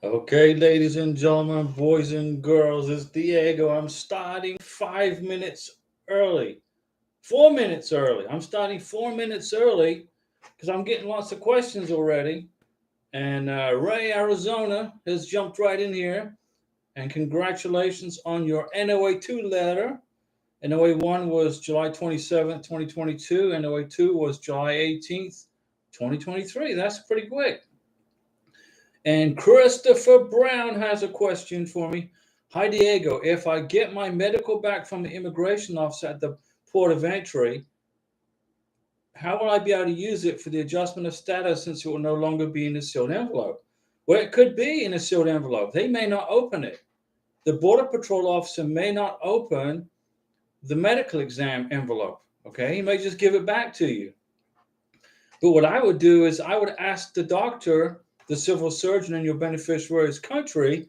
Okay, ladies and gentlemen, boys and girls, it's Diego. I'm starting 5 minutes early. 4 minutes early. I'm starting 4 minutes early because I'm getting lots of questions already. And Ray, Arizona has jumped right in here. And congratulations on your NOA2 letter. NOA1 was July 27th, 2022. NOA2 was July 18th, 2023. That's pretty quick. And Christopher Brown has a question for me. Hi, Diego. If I get my medical back from the immigration office at the port of entry, how will I be able to use it for the adjustment of status since it will no longer be in a sealed envelope? Well, it could be in a sealed envelope. They may not open it. The Border Patrol officer may not open the medical exam envelope. Okay, he may just give it back to you. But what I would do is I would ask the doctor, the civil surgeon in your beneficiary's country,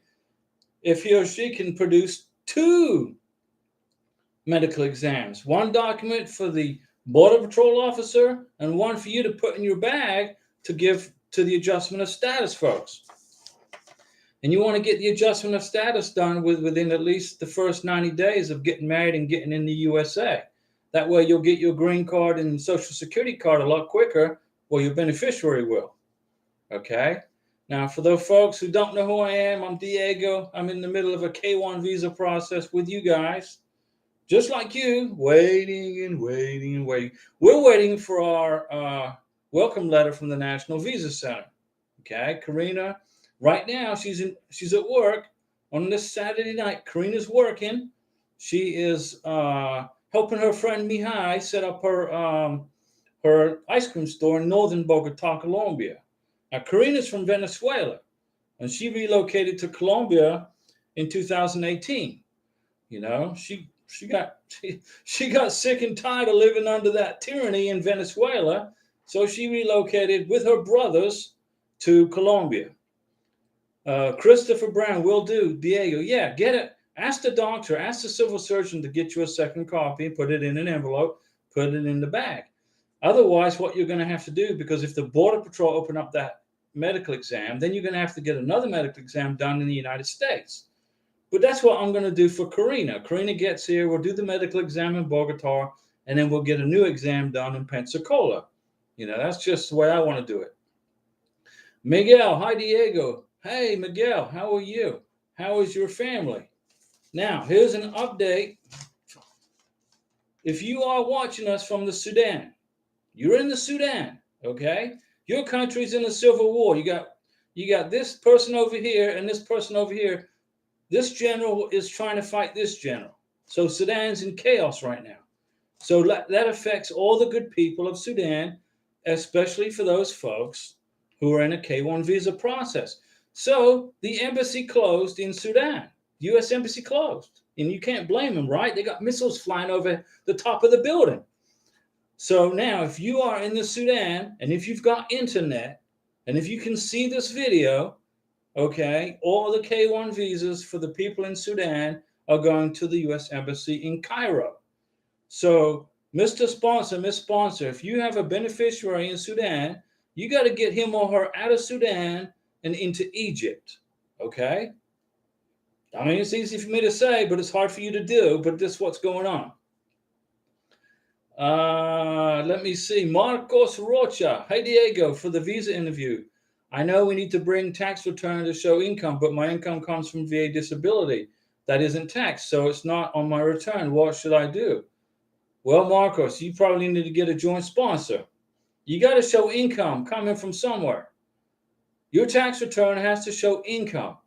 if he or she can produce two medical exams, one document for the Border Patrol officer and one for you to put in your bag to give to the adjustment of status folks. And you want to get the adjustment of status done within at least the first 90 days of getting married and getting in the USA. That way you'll get your green card and social security card a lot quicker, or your beneficiary will. Okay? Now, for those folks who don't know who I am, I'm Diego. I'm in the middle of a K1 visa process with you guys. Just like you, waiting and waiting and waiting. We're waiting for our welcome letter from the National Visa Center. Okay, Karina, right now she's at work on this Saturday night. Karina's working. She is helping her friend Mihai set up her ice cream store in northern Bogota, Colombia. Now, Karina's from Venezuela, and she relocated to Colombia in 2018. You know, she got sick and tired of living under that tyranny in Venezuela, so she relocated with her brothers to Colombia. Christopher Brown will do. Diego, yeah, get it. Ask the doctor, ask the civil surgeon to get you a second copy, put it in an envelope, put it in the bag. Otherwise, what you're going to have to do, because if the Border Patrol open up that medical exam, then you're going to have to get another medical exam done in the United States. But that's what I'm going to do for Karina. Karina gets here, we'll do the medical exam in Bogota, and then we'll get a new exam done in Pensacola. You know, that's just the way I want to do it. Miguel, hi Diego. Hey Miguel, how are you? How is your family? Now, here's an update. If you are watching us from the Sudan, you're in the Sudan, okay? Your country's in a civil war. You got this person over here and this person over here. This general is trying to fight this general. So Sudan's in chaos right now. So that affects all the good people of Sudan, especially for those folks who are in a K1 visa process. So the embassy closed in Sudan. The U.S. embassy closed. And you can't blame them, right? They got missiles flying over the top of the building. So now if you are in the Sudan and if you've got internet and if you can see this video, okay, all the K1 visas for the people in Sudan are going to the U.S. Embassy in Cairo. So, Mr. Sponsor, Miss Sponsor, if you have a beneficiary in Sudan, you got to get him or her out of Sudan and into Egypt, okay? I mean, it's easy for me to say, but it's hard for you to do, but this is what's going on. Let me see. Marcos Rocha. Hey, Diego, for the visa interview. I know we need to bring tax return to show income, but my income comes from VA disability. That isn't taxed, so it's not on my return. What should I do? Well, Marcos, you probably need to get a joint sponsor. You got to show income coming from somewhere. Your tax return has to show income,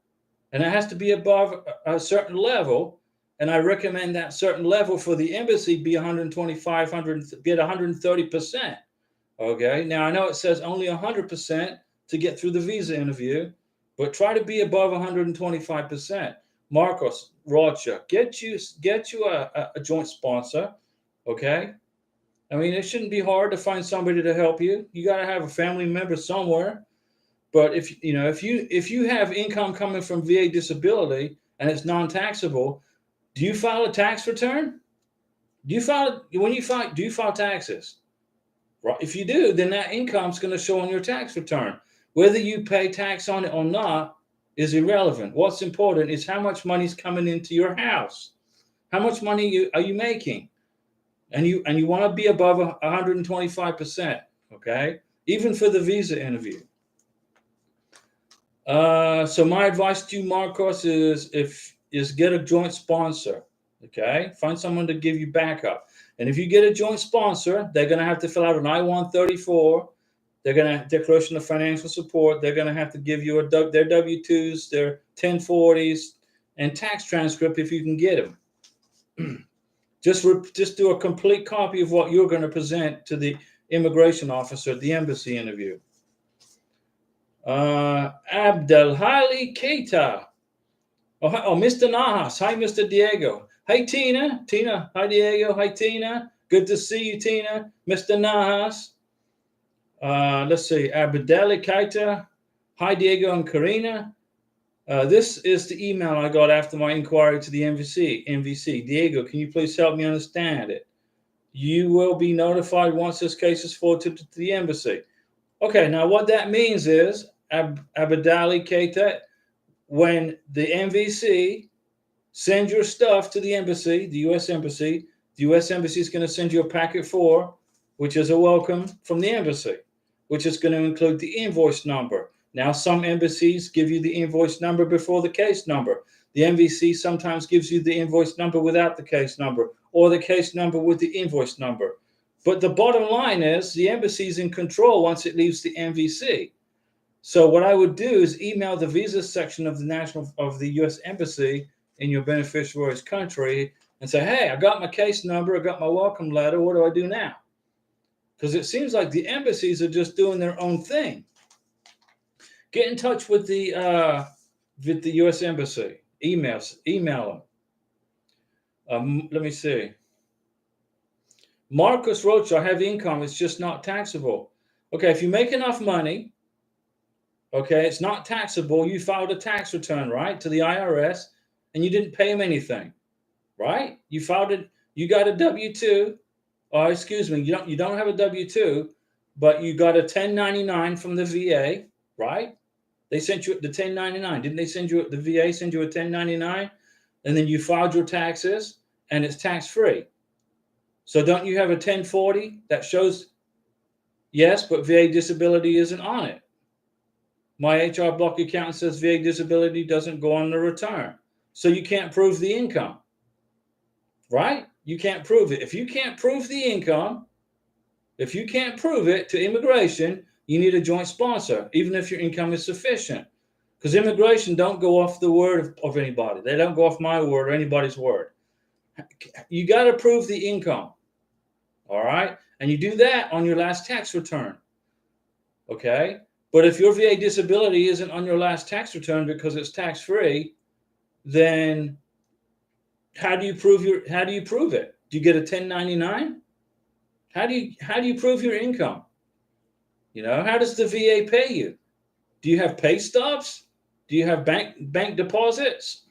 and it has to be above a certain level. And I recommend that certain level for the embassy be 125, get 130%. Okay. Now I know it says only 100% to get through the visa interview, but try to be above 125%. Marcos Rocha, get you a joint sponsor. Okay. I mean, it shouldn't be hard to find somebody to help you. You got to have a family member somewhere. But if you have income coming from VA disability and it's non-taxable, do you file a tax return? Do you file taxes? Right. If you do, then that income is going to show on your tax return. Whether you pay tax on it or not, is irrelevant. What's important is how much money is coming into your house. How much money are you making? And you want to be above 125%, okay? Even for the visa interview. So my advice to you, Marcos, is get a joint sponsor, okay? Find someone to give you backup. And if you get a joint sponsor, they're going to have to fill out an I-134. They're going to declaration of financial support. They're going to have to give you their W-2s, their 1040s, and tax transcript if you can get them. Just do a complete copy of what you're going to present to the immigration officer at the embassy interview. Abdelhali Keita. Oh, Mr. Nahas. Hi, Mr. Diego. Hi, Tina. Tina. Hi, Diego. Hi, Tina. Good to see you, Tina. Mr. Nahas. Let's see. Abdelhali Keita. Hi, Diego and Karina. This is the email I got after my inquiry to the MVC. Diego, can you please help me understand it? You will be notified once this case is forwarded to the embassy. Okay, now what that means is, Abdelhali Keita, when the MVC sends your stuff to the embassy, the U.S. Embassy, the U.S. Embassy is going to send you a packet 4, which is a welcome from the embassy, which is going to include the invoice number. Now, some embassies give you the invoice number before the case number. The MVC sometimes gives you the invoice number without the case number, or the case number with the invoice number. But the bottom line is the embassy is in control once it leaves the MVC. So what I would do is email the visa section of the U.S. Embassy in your beneficiary's country and say, hey, I got my case number, I got my welcome letter, what do I do now? Because it seems like the embassies are just doing their own thing. Get in touch with the U.S. Embassy. Email them. Let me see. Marcus Rocha, I have income. It's just not taxable. Okay, if you make enough money, okay, it's not taxable. You filed a tax return, right, to the IRS, and you didn't pay them anything, right? You filed it. You got a W-2. Or excuse me, you don't have a W-2, but you got a 1099 from the VA, right? They sent you the 1099. Didn't they send you, the VA send you a 1099? And then you filed your taxes and it's tax-free. So don't you have a 1040 that shows, yes, but VA disability isn't on it. My HR block accountant says VA disability doesn't go on the return. So you can't prove the income, right? You can't prove it. If you can't prove the income, if you can't prove it to immigration, you need a joint sponsor, even if your income is sufficient. Because immigration don't go off the word of anybody. They don't go off my word or anybody's word. You got to prove the income, all right? And you do that on your last tax return, okay? But if your VA disability isn't on your last tax return because it's tax-free, then how do you prove it? Do you get a 1099? How do you prove your income? You know, how does the VA pay you? Do you have pay stubs? Do you have bank deposits?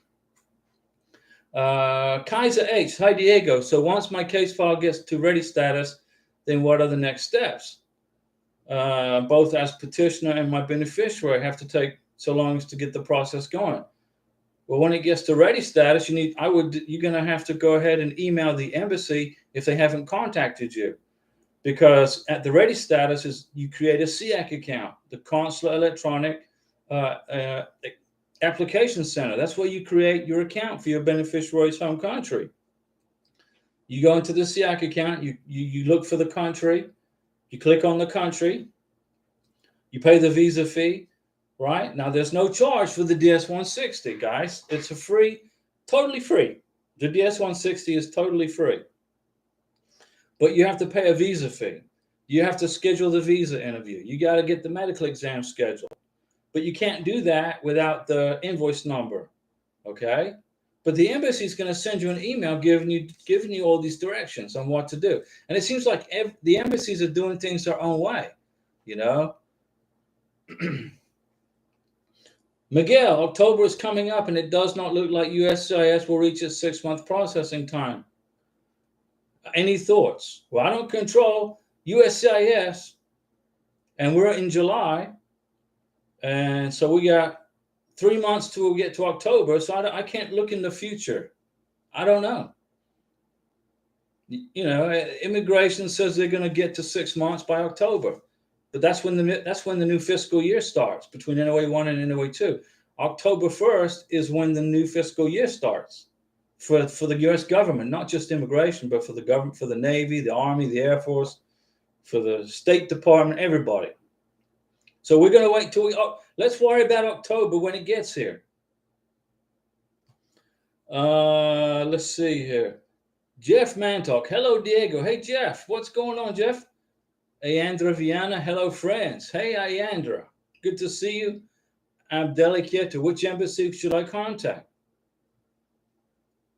Kaiser H, hi Diego. So once my case file gets to ready status, then what are the next steps? Both as petitioner and my beneficiary have to take so long as to get the process going. Well, when it gets to ready status, you're going to have to go ahead and email the embassy if they haven't contacted you. Because at the ready status is you create a SEAC account, the Consular Electronic Application Center. That's where you create your account for your beneficiary's home country. You go into the SEAC account, you look for the country, you click on the country, you pay the visa fee, right? Now, there's no charge for the DS-160, guys. It's a free, totally free. The DS-160 is totally free. But you have to pay a visa fee. You have to schedule the visa interview. You got to get the medical exam scheduled. But you can't do that without the invoice number, okay? But the embassy is going to send you an email giving you all these directions on what to do. And it seems like the embassies are doing things their own way, you know? Miguel, October is coming up, and it does not look like USCIS will reach its 6-month processing time. Any thoughts? Well, I don't control USCIS, and we're in July, and so we got 3 months till we get to October, so I can't look in the future. I don't know. You know, immigration says they're going to get to 6 months by October, but that's when the new fiscal year starts between NOA 1 and NOA 2. October 1st is when the new fiscal year starts for the U.S. government, not just immigration, but for the government, for the Navy, the Army, the Air Force, for the State Department, everybody. So we're going to wait till let's worry about October when it gets here. Let's see here. Jeff Mantalk. Hello, Diego. Hey, Jeff. What's going on, Jeff? Ayandra Viana. Hello, friends. Hey, Ayandra. Good to see you. Abdeliketa. Which embassy should I contact?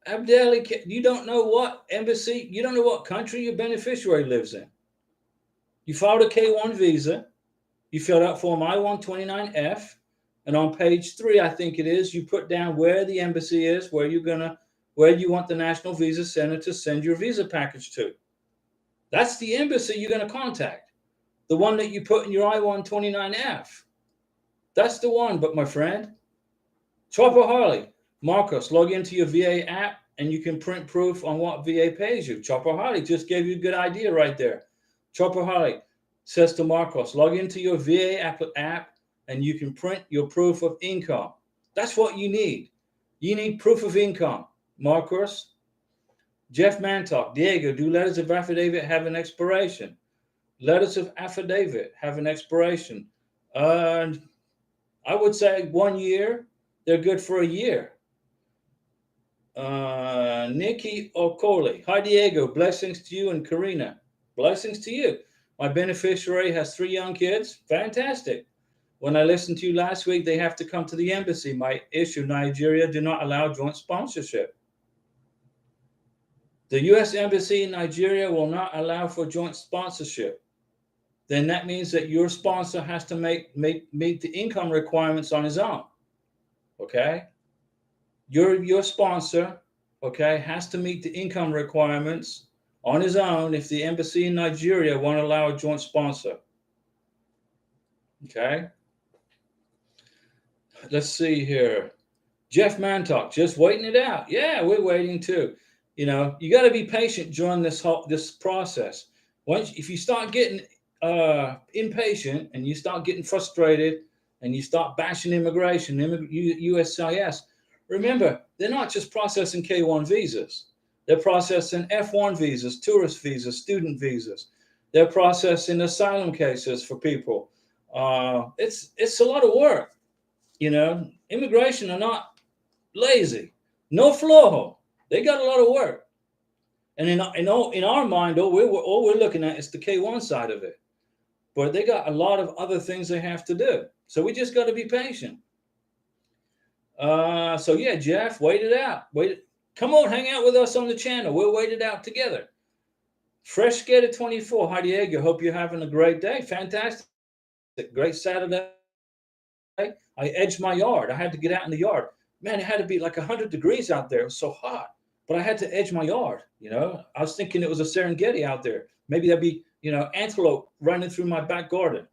Abdeliketa, you don't know what embassy, you don't know what country your beneficiary lives in. You filed a K-1 visa. You filled out Form I-129F. And on page 3, I think it is, you put down where the embassy is, where you want the National Visa Center to send your visa package to. That's the embassy you're going to contact. The one that you put in your I-129F. That's the one, but my friend. Chopper Harley. Marcos, log into your VA app and you can print proof on what VA pays you. Chopper Harley just gave you a good idea right there. Chopper Harley says to Marcos, log into your VA app and you can print your proof of income. That's what you need. You need proof of income. Marcos. Jeff Mantalk. Diego, do letters of affidavit have an expiration? Letters of affidavit have an expiration. I would say 1 year. They're good for a year. Nikki Okoli. Hi, Diego. Blessings to you and Karina. Blessings to you. My beneficiary has 3 young kids. Fantastic. When I listened to you last week, they have to come to the embassy. My issue, Nigeria do not allow joint sponsorship. The U.S. Embassy in Nigeria will not allow for joint sponsorship. Then that means that your sponsor has to meet the income requirements on his own. Okay? Your sponsor, okay, has to meet the income requirements on his own if the embassy in Nigeria won't allow a joint sponsor. Okay? Let's see here. Jeff Mantalk, just waiting it out. Yeah, we're waiting too. You know, you got to be patient during this process. If you start getting impatient and you start getting frustrated and you start bashing immigration, USCIS, remember, they're not just processing K-1 visas. They're processing F-1 visas, tourist visas, student visas. They're processing asylum cases for people. It's a lot of work. You know, immigration are not lazy. No flojo. They got a lot of work. And in our mind, all we're looking at is the K-1 side of it. But they got a lot of other things they have to do. So we just got to be patient. So yeah, Jeff, wait it out. Come on, hang out with us on the channel. We'll wait it out together. Fresh Skater 24. Hi, Diego. Hope you're having a great day. Fantastic. Great Saturday. I edged my yard. I had to get out in the yard. Man, it had to be like 100 degrees out there. It was so hot. But I had to edge my yard, you know. I was thinking it was a Serengeti out there. Maybe there'd be, you know, antelope running through my back garden.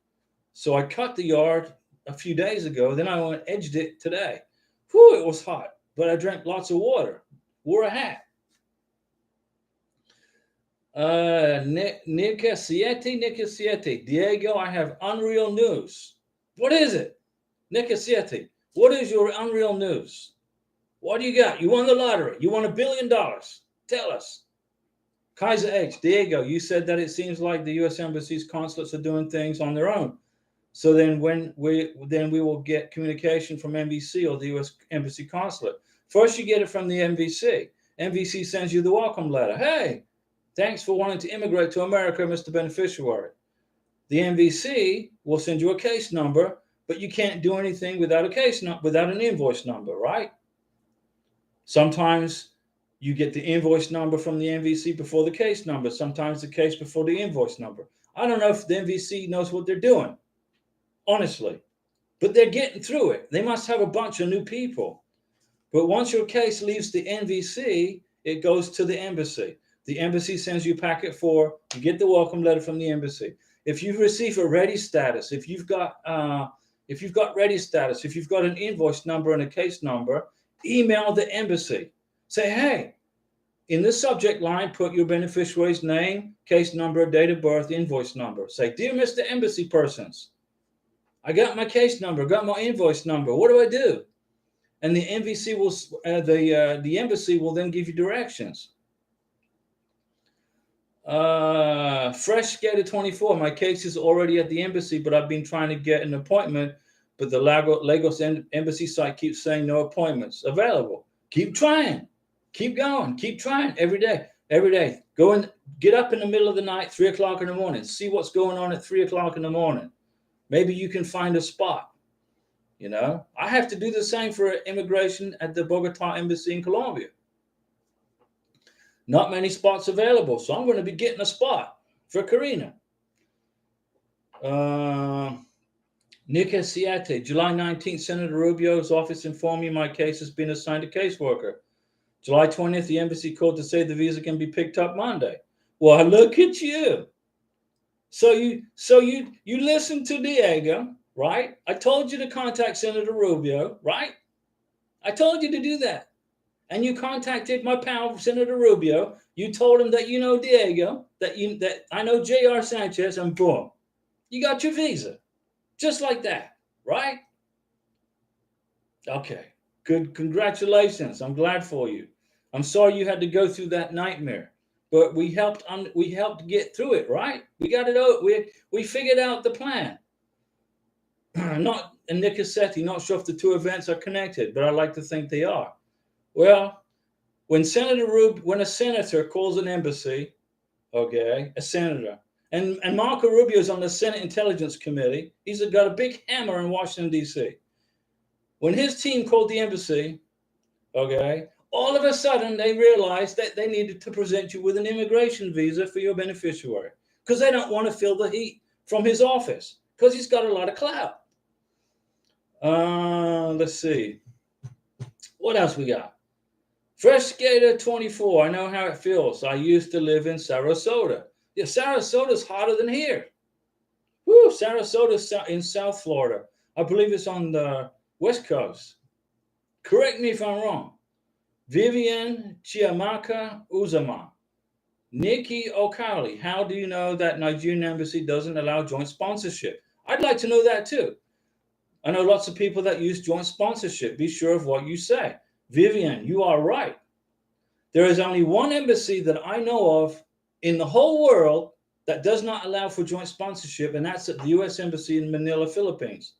So I cut the yard a few days ago. Then I went and edged it today. Whew, it was hot. But I drank lots of water. Wore a hat. Nika Siete. Diego, I have unreal news. What is it? Nika Siete, what is your unreal news? What do you got? You won the lottery. You won $1 billion. Tell us. Kaiser H. Diego, you said that it seems like the U.S. embassies, consulates are doing things on their own. So then we will get communication from MVC or the U.S. Embassy Consulate. First, you get it from the MVC. MVC sends you the welcome letter. Hey, thanks for wanting to immigrate to America, Mr. Beneficiary. The MVC will send you a case number, but you can't do anything without a case without an invoice number, right? Sometimes you get the invoice number from the MVC before the case number. Sometimes the case before the invoice number. I don't know if the MVC knows what they're doing, honestly, but they're getting through it. They must have a bunch of new people. But once your case leaves the MVC, it goes to the embassy. The embassy sends you packet 4. You get the welcome letter from the embassy. If you receive a ready status, if you've got if you've got ready status, if you've got an invoice number and a case number, email the embassy. Say, hey, in the subject line, put your beneficiary's name, case number, date of birth, invoice number. Say, dear Mr. Embassy persons, I got my case number, got my invoice number. What do I do? And the MVC will, the embassy will then give you directions. Fresh Skater 24. My case is already at the embassy, but I've been trying to get an appointment, but the Lagos embassy site keeps saying no appointments available. Keep trying, keep going, keep trying every day. Every day, go and get up in the middle of the night, 3 o'clock in the morning. See what's going on at 3 o'clock in the morning. Maybe you can find a spot. You know, I have to do the same for immigration at the Bogota embassy in Colombia. Not many spots available, so I'm going to be getting a spot for Karina. Nika Siete, July 19th, Senator Rubio's office informed me my case has been assigned a caseworker. July 20th, the embassy called to say the visa can be picked up Monday. Well, look at you. So you listen to Diego, right? I told you to contact Senator Rubio, right? I told you to do that. And you contacted my pal, Senator Rubio. You told him that you know Diego, that I know J.R. Sanchez, and boom, you got your visa. Just like that, right? Okay, good. Congratulations. I'm glad for you. I'm sorry you had to go through that nightmare, but we helped get through it, right? We got it out. We figured out the plan. Not in Nicosetti, not sure if the two events are connected, but I like to think they are. Well, when a senator calls an embassy, okay, a senator, and Marco Rubio is on the Senate Intelligence Committee, he's got a big hammer in Washington, D.C. When his team called the embassy, okay, all of a sudden they realized that they needed to present you with an immigration visa for your beneficiary because they don't want to feel the heat from his office because he's got a lot of clout. Let's see. What else we got? Fresh Skater 24. I know how it feels. I used to live in Sarasota. Yeah, Sarasota's hotter than here. Woo, Sarasota's in South Florida. I believe it's on the West Coast. Correct me if I'm wrong. Vivian Chiamaka Uzama. Nikki Okali. How do you know that Nigerian embassy doesn't allow joint sponsorship? I'd like to know that too. I know lots of people that use joint sponsorship. Be sure of what you say. Vivian, you are right. There is only one embassy that I know of in the whole world that does not allow for joint sponsorship, and that's at the U.S. Embassy in Manila, Philippines.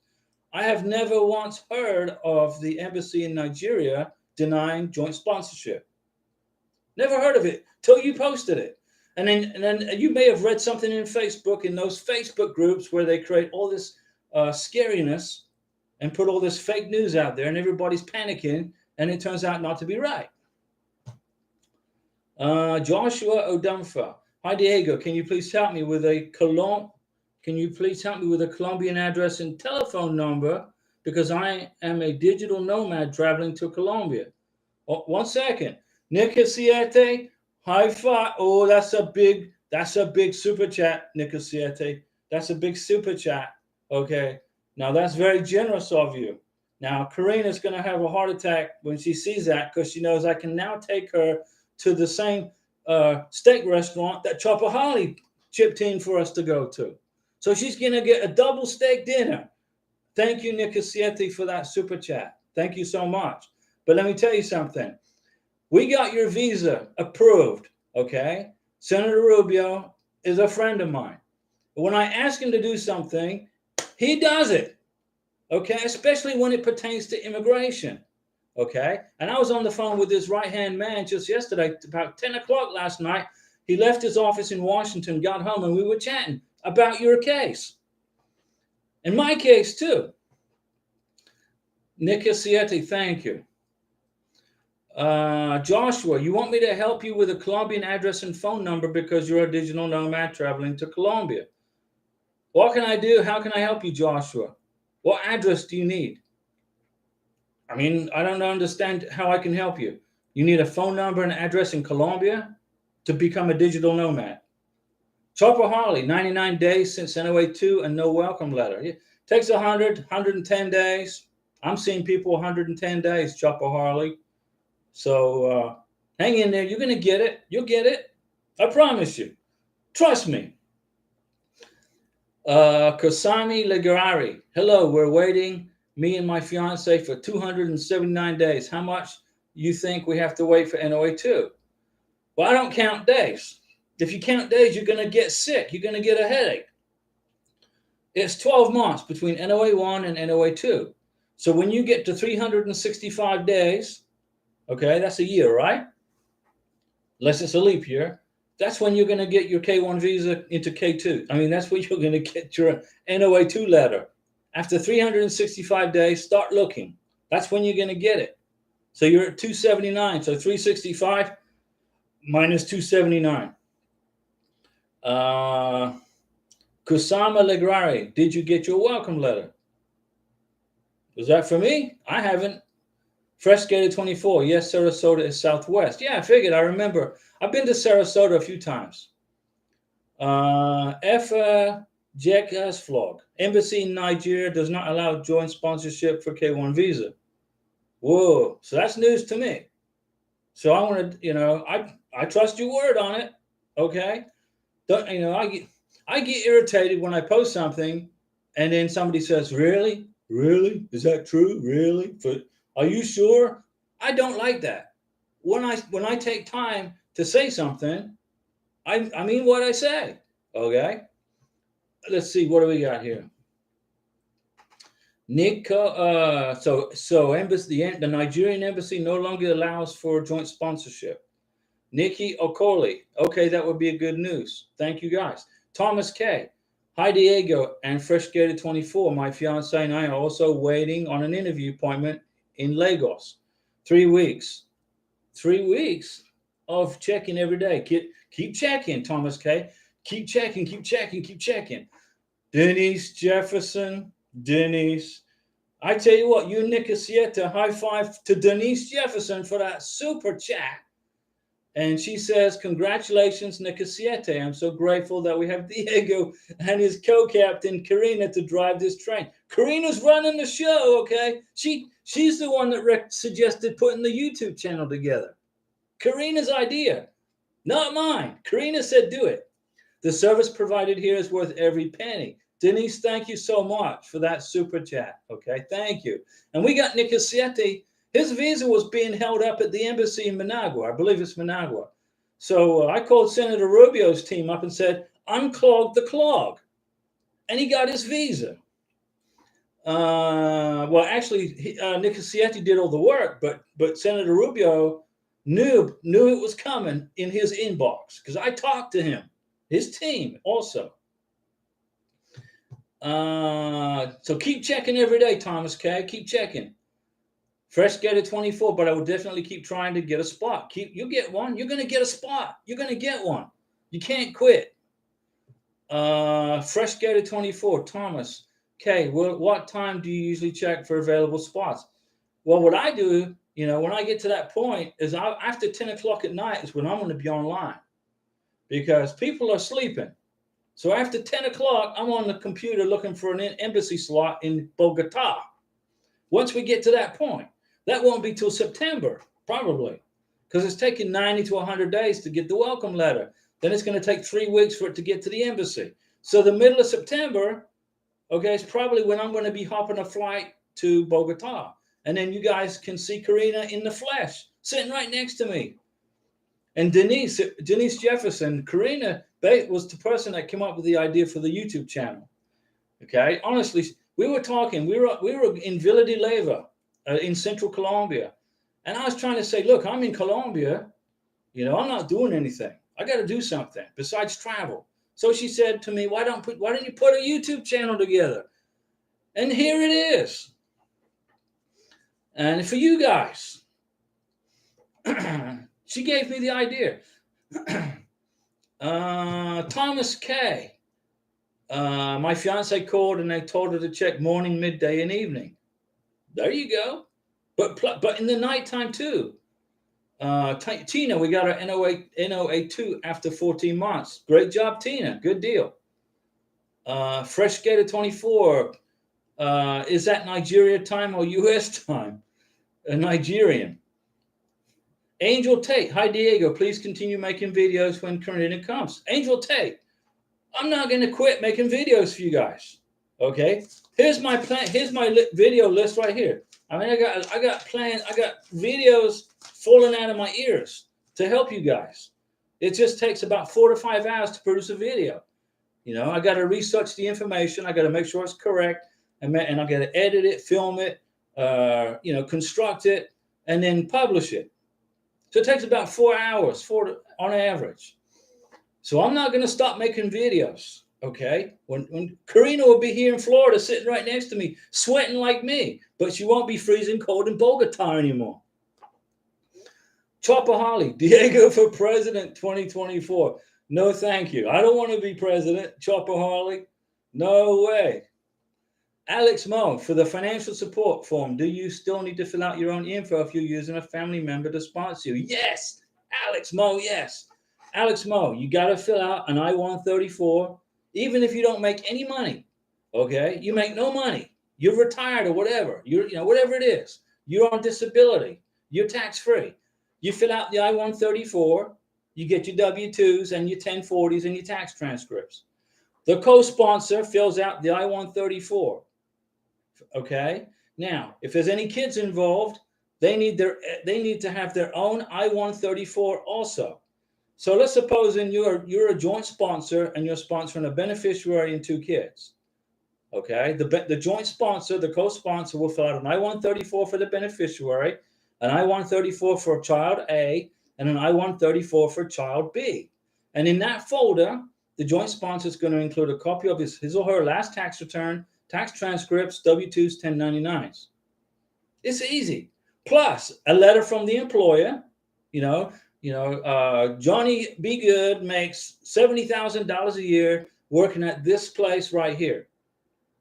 I have never once heard of the embassy in Nigeria denying joint sponsorship. Never heard of it till you posted it. And then you may have read something in Facebook, in those Facebook groups where they create all this scariness and put all this fake news out there, and everybody's panicking, and it turns out not to be right. Joshua Odumfa. Hi, Diego. Can you please help me with a Colombian address and telephone number because I am a digital nomad traveling to Colombia. Oh, 1 second. Nicosiete, high five. Oh, that's a big super chat, Nicosiete. That's a big super chat. Okay. Now that's very generous of you. Now Karina's going to have a heart attack when she sees that because she knows I can now take her to the same steak restaurant that Chopper Holly chipped in for us to go to. So she's going to get a double steak dinner. Thank you, Nicosiete, for that super chat. Thank you so much. But let me tell you something. We got your visa approved, okay? Senator Rubio is a friend of mine. When I ask him to do something, he does it, okay? Especially when it pertains to immigration, okay? And I was on the phone with this right-hand man just yesterday, about 10 o'clock last night. He left his office in Washington, got home, and we were chatting about your case. And my case, too. Nicosiete, thank you. Joshua, you want me to help you with a Colombian address and phone number because you're a digital nomad traveling to Colombia. What can I do? How can I help you, Joshua? What address do you need? I mean, I don't understand how I can help you. You need a phone number and address in Colombia to become a digital nomad. Chopper Harley, 99 days since NOA2 and no welcome letter. Takes 100, 110 days. I'm seeing people 110 days, Chopper Harley. So hang in there. You're going to get it. You'll get it. I promise you. Trust me. Kosami Legrari. Hello, we're waiting, me and my fiance, for 279 days. How much you think we have to wait for NOA2? Well, I don't count days. If you count days, you're going to get sick. You're going to get a headache. It's 12 months between NOA1 and NOA2. So when you get to 365 days, okay, that's a year, right? Unless it's a leap year. That's when you're going to get your K1 visa into K2. I mean, that's when you're going to get your NOA2 letter. After 365 days, start looking. That's when you're going to get it. So you're at 279. So 365 minus 279. Kusama Legrari, did you get your welcome letter? Was that for me? I haven't. Fresh Gator 24. Yes, Sarasota is southwest. Yeah, I figured. I remember. I've been to Sarasota a few times. Jekas Vlog. Embassy in Nigeria does not allow joint sponsorship for K1 visa. Whoa. So that's news to me. So I want to, I trust your word on it. Okay. Don't, I get irritated when I post something and then somebody says, really? Really? Is that true? Really? Are you sure? I don't like that. When I take time to say something, I mean what I say. Okay. Let's see, what do we got here? Nico, so embassy, the Nigerian embassy no longer allows for joint sponsorship. Nikki Okoli. Okay, that would be a good news. Thank you guys. Thomas K. Hi Diego and Fresh Gator 24. My fiance and I are also waiting on an interview appointment in Lagos. 3 weeks. 3 weeks of checking every day. Keep checking, Thomas K. Keep checking, keep checking, keep checking. Denise Jefferson. Denise. I tell you what, you Nicasieta, high five to Denise Jefferson for that super chat. And she says, congratulations, Nicasiete. I'm so grateful that we have Diego and his co-captain, Karina, to drive this train. Karina's running the show, okay? She's the one that suggested putting the YouTube channel together. Karina's idea, not mine. Karina said do it. The service provided here is worth every penny. Denise, thank you so much for that super chat, okay? Thank you. And we got Nicasiete. His visa was being held up at the embassy in Managua. I believe it's Managua. So I called Senator Rubio's team up and said, unclog the clog. And he got his visa. Well, actually, Nicasiete did all the work, but Senator Rubio knew it was coming in his inbox because I talked to him, his team also. So keep checking every day, Thomas K. Keep checking. Fresh Gator 24, but I will definitely keep trying to get a spot. You'll get one. You're going to get a spot. You're going to get one. You can't quit. Fresh Gator 24, Thomas K. What time do you usually check for available spots? Well, what I do, when I get to that point is after 10 o'clock at night is when I'm going to be online because people are sleeping. So after 10 o'clock, I'm on the computer looking for an embassy slot in Bogota. Once we get to that point, that won't be till September, probably, because it's taking 90 to 100 days to get the welcome letter. Then it's going to take 3 weeks for it to get to the embassy. So the middle of September, okay, is probably when I'm going to be hopping a flight to Bogota. And then you guys can see Karina in the flesh, sitting right next to me. And Denise Jefferson, Karina was the person that came up with the idea for the YouTube channel. Okay, honestly, we were talking. We were in Villa de Leyva in central Colombia, and I was trying to say, look, I'm in Colombia. I'm not doing anything. I got to do something besides travel. So she said to me, why don't you put a YouTube channel together? And here it is. And for you guys, she gave me the idea. Thomas K. My fiance called and they told her to check morning, midday, and evening. There you go. But in the nighttime too. Tina, we got our NOA2 after 14 months. Great job, Tina. Good deal. Fresh Gator 24. Is that Nigeria time or US time? Nigerian. Angel Tate. Hi, Diego. Please continue making videos when Karina comes. Angel Tate. I'm not going to quit making videos for you guys. Okay. Here's my plan. Here's my video list right here. I mean, I got plans. I got videos falling out of my ears to help you guys. It just takes about 4 to 5 hours to produce a video. You know, I got to research the information. I got to make sure it's correct, and I got to edit it, film it, construct it, and then publish it. So it takes about 4 hours, on average. So I'm not going to stop making videos. Okay. When Karina will be here in Florida, sitting right next to me, sweating like me, but she won't be freezing cold in Bogota anymore. Chopper Holly, Diego for president 2024. No, thank you. I don't want to be president. Chopper Harley. No way. Alex Mo, for the financial support form, do you still need to fill out your own info if you're using a family member to sponsor you? Yes. Alex Mo, yes. Alex Mo, you got to fill out an I-134, even if you don't make any money. Okay? You make no money. You're retired or whatever. Whatever it is. You're on disability. You're tax-free. You fill out the I-134. You get your W-2s and your 1040s and your tax transcripts. The co-sponsor fills out the I-134. Okay? Now, if there's any kids involved, they need to have their own I-134 also. So let's suppose you're a joint sponsor and you're sponsoring a beneficiary and 2 kids. Okay? The joint sponsor, the co-sponsor, will fill out an I-134 for the beneficiary, an I-134 for child A, and an I-134 for child B. And in that folder, the joint sponsor is going to include a copy of his or her last tax return, tax transcripts, W-2s, 1099s. It's easy. Plus a letter from the employer. Johnny Be Good makes $70,000 a year working at this place right here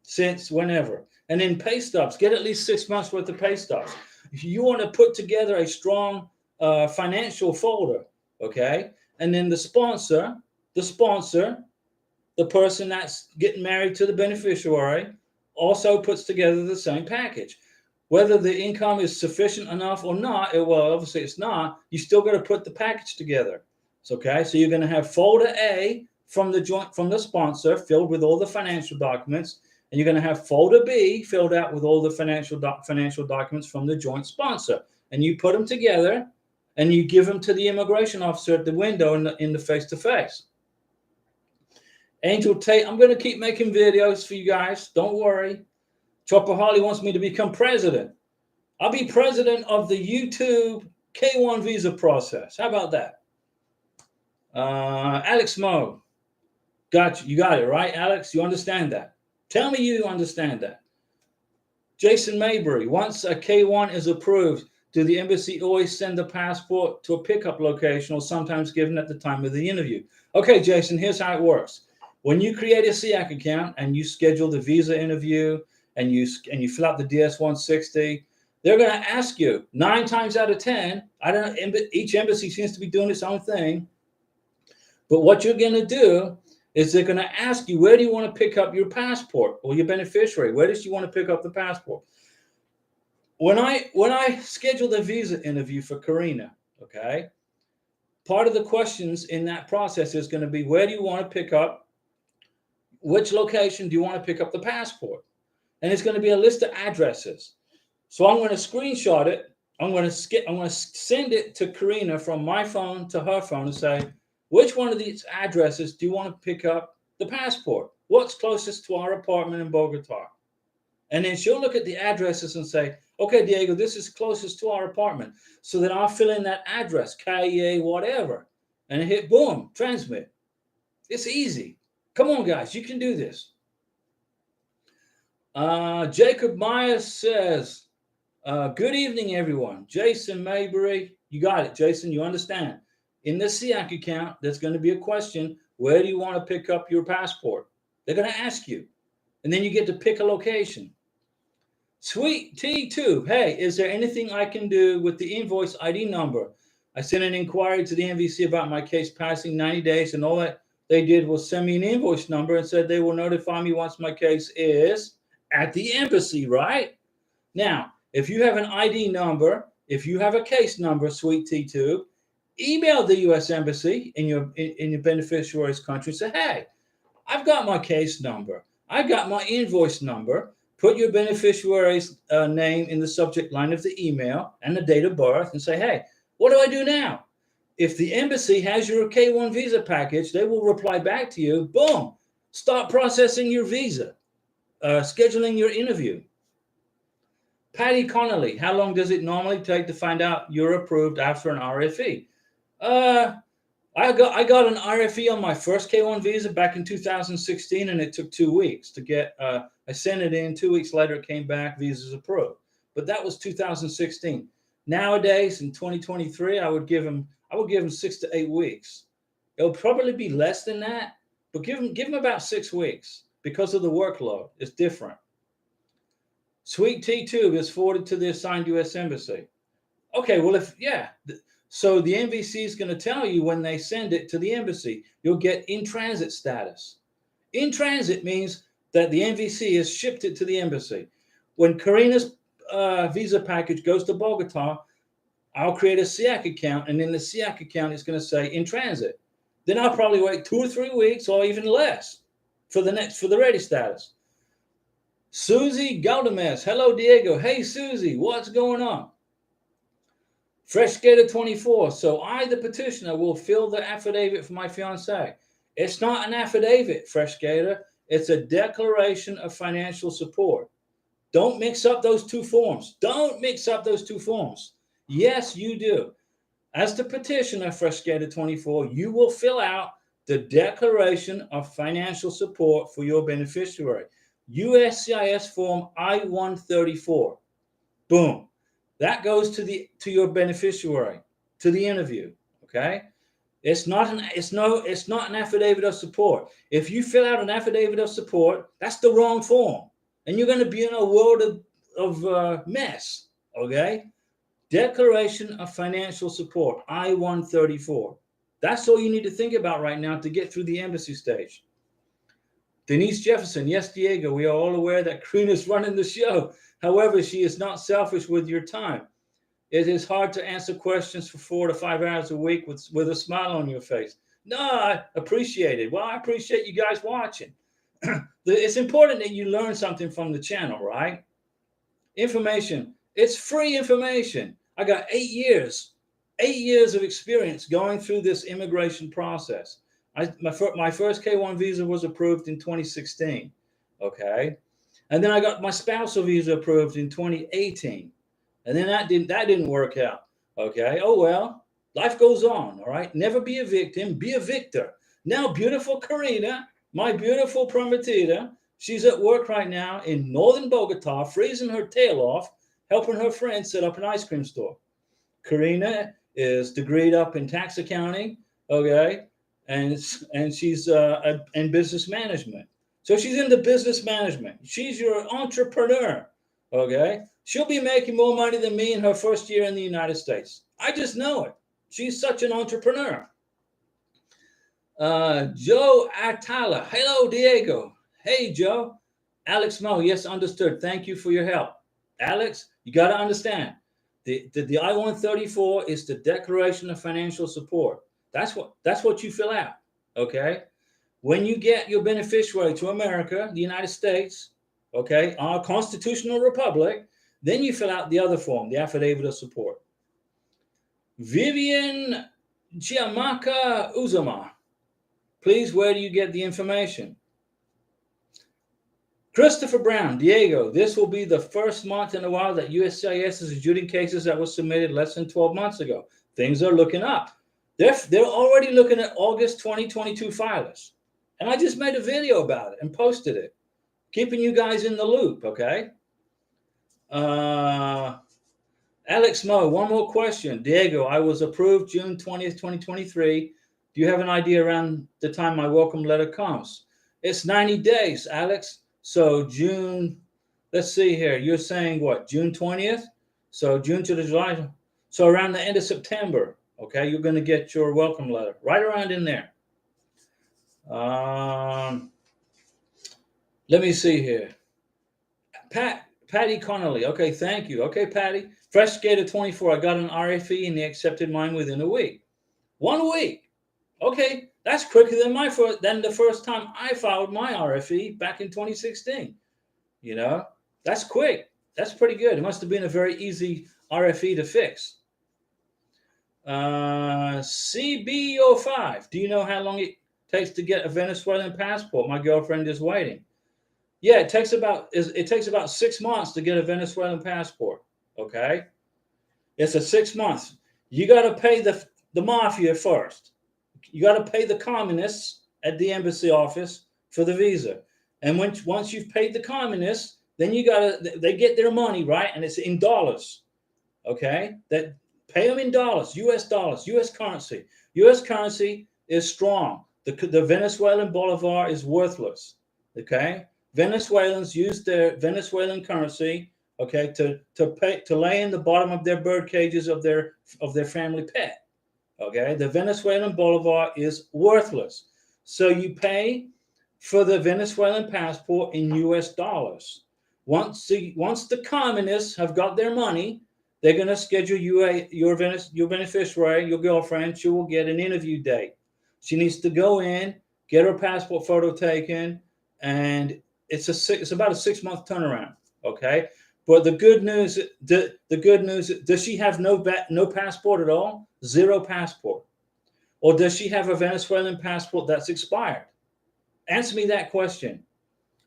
since whenever. And then pay stubs. Get at least 6 months worth of pay stubs. If you want to put together a strong financial folder, okay? And then the sponsor, the person that's getting married to the beneficiary, also puts together the same package. Whether the income is sufficient enough or not, obviously it's not, you still got to put the package together. Okay, so you're going to have folder A from the sponsor filled with all the financial documents, and you're going to have folder B filled out with all the financial documents from the joint sponsor, and you put them together, and you give them to the immigration officer at the window in the face-to-face. Angel Tate, I'm going to keep making videos for you guys. Don't worry. Chopper Harley wants me to become president. I'll be president of the YouTube K1 visa process. How about that? Alex Mo. Got you. You got it, right, Alex? You understand that? Tell me you understand that. Jason Maybury. Once a K1 is approved, do the embassy always send the passport to a pickup location or sometimes given at the time of the interview? Okay, Jason, here's how it works. When you create a SIAC account and you schedule the visa interview and you fill out the DS-160, they're going to ask you 9 times out of 10. I don't know. Each embassy seems to be doing its own thing. But what you're going to do is they're going to ask you, where do you want to pick up your passport or your beneficiary? Where does she want to pick up the passport? When I schedule the visa interview for Karina, okay, part of the questions in that process is going to be, where do you want to pick up? Which location do you want to pick up the passport? And it's going to be a list of addresses. So I'm going to screenshot it. I'm going to send it to Karina from my phone to her phone and say, which one of these addresses do you want to pick up the passport? What's closest to our apartment in Bogota? And then she'll look at the addresses and say, okay, Diego, this is closest to our apartment. So then I'll fill in that address, Calle, whatever, and hit boom, transmit. It's easy. Come on, guys, you can do this. Jacob Myers says, good evening, everyone. Jason Maybury, you got it, Jason, you understand. In the SIAC account, there's going to be a question, where do you want to pick up your passport? They're going to ask you. And then you get to pick a location. Sweet T2, hey, is there anything I can do with the invoice ID number? I sent an inquiry to the MVC about my case passing 90 days, and all that they did was send me an invoice number and said they will notify me once my case is at the embassy, right? Now, if you have an ID number, if you have a case number, Sweet T2, email the U.S. Embassy in your beneficiary's country. Say, hey, I've got my case number. I got my invoice number. Put your beneficiary's name in the subject line of the email and the date of birth and say, hey, what do I do now? If the embassy has your K-1 visa package, they will reply back to you. Boom. Start processing your visa, scheduling your interview. Patty Connolly, how long does it normally take to find out you're approved after an RFE? I got an RFE on my first K-1 visa back in 2016, and it took 2 weeks to get. I sent it in. 2 weeks later, it came back. Visa's approved. But that was 2016. Nowadays, in 2023, I would give them 6 to 8 weeks. It'll probably be less than that, but give them about 6 weeks because of the workload. It's different. Sweet T2 is forwarded to the assigned U.S. Embassy. Okay, well, so the MVC is going to tell you when they send it to the embassy, you'll get in transit status. In transit means that the MVC has shipped it to the embassy. When Karina's visa package goes to Bogota, I'll create a SIAC account, and in the SIAC account, it's going to say in transit. Then I'll probably wait 2 or 3 weeks or even less for the ready status. Susie Galdamez. Hello, Diego. Hey, Susie. What's going on? Fresh Skater 24. So I, the petitioner, will fill the affidavit for my fiancée. It's not an affidavit, Fresh Skater. It's a declaration of financial support. Don't mix up those two forms. Don't mix up those two forms. Yes, you do. As the petitioner, Fresh Skater 24, you will fill out the declaration of financial support for your beneficiary. USCIS form I-134. Boom. That goes to your beneficiary, to the interview. Okay? It's not an affidavit of support. If you fill out an affidavit of support, that's the wrong form. And you're going to be in a world of mess. Okay? Declaration of financial support, I-134. That's all you need to think about right now to get through the embassy stage. Denise Jefferson, yes, Diego, we are all aware that Karina's running the show. However, she is not selfish with your time. It is hard to answer questions for 4 to 5 hours a week with a smile on your face. No, I appreciate it. Well, I appreciate you guys watching. It's important that you learn something from the channel, right? Information. It's free information. I got 8 years of experience going through this immigration process. My first K-1 visa was approved in 2016, okay? And then I got my spousal visa approved in 2018. And then that didn't work out, okay? Oh, well, life goes on, all right? Never be a victim, be a victor. Now, beautiful Karina, my beautiful prometida, she's at work right now in northern Bogota, freezing her tail off, helping her friend set up an ice cream store. Karina is degreed up in tax accounting, okay? And she's in business management. So she's into business management. She's your entrepreneur, okay? She'll be making more money than me in her first year in the United States. I just know it. She's such an entrepreneur. Joe Atala. Hello, Diego. Hey, Joe. Alex Mo. Yes, understood. Thank you for your help. Alex, you got to understand. The I-134 is the Declaration of Financial Support. That's what you fill out, okay? When you get your beneficiary to America, the United States, okay, our constitutional republic, then you fill out the other form, the affidavit of support. Vivian Chiamaka Uzama. Please, where do you get the information? Christopher Brown, Diego, this will be the first month in a while that USCIS is adjudicating cases that were submitted less than 12 months ago. Things are looking up. They're already looking at August 2022 filers. And I just made a video about it and posted it, keeping you guys in the loop, okay? Alex Mo, one more question. Diego, I was approved June 20th, 2023. Do you have an idea around the time my welcome letter comes? It's 90 days, Alex. So June, let's see here. You're saying what, June 20th? So June to July. So around the end of September, okay, you're going to get your welcome letter right around in there. Let me see here. Patty Connolly. Okay, thank you. Okay, Patty. Fresh Skater 24. I got an RFE and they accepted mine within a week. 1 week. Okay, that's quicker than the first time I filed my RFE back in 2016. You know, that's quick. That's pretty good. It must have been a very easy RFE to fix. CB05. Do you know how long it takes to get a Venezuelan passport? My girlfriend is waiting. Yeah, it takes about 6 months to get a Venezuelan passport. Okay, it's a 6 months. You got to pay the mafia first. You got to pay the communists at the embassy office for the visa, and once you've paid the communists, then they get their money, right, and it's in dollars. Okay, that pay them in dollars, U.S. currency. U.S. currency is strong. The Venezuelan bolivar is worthless. Okay, Venezuelans use their Venezuelan currency, okay, to lay in the bottom of their bird cages of their family pet. Okay, the Venezuelan bolivar is worthless. So you pay for the Venezuelan passport in U.S. dollars. Once the communists have got their money, they're going to schedule your beneficiary, your girlfriend. She will get an interview date. She needs to go in, get her passport photo taken, and it's about a 6 month turnaround. Okay, but the good news, does she have no passport at all? Zero passport, or does she have a Venezuelan passport that's expired? Answer me that question.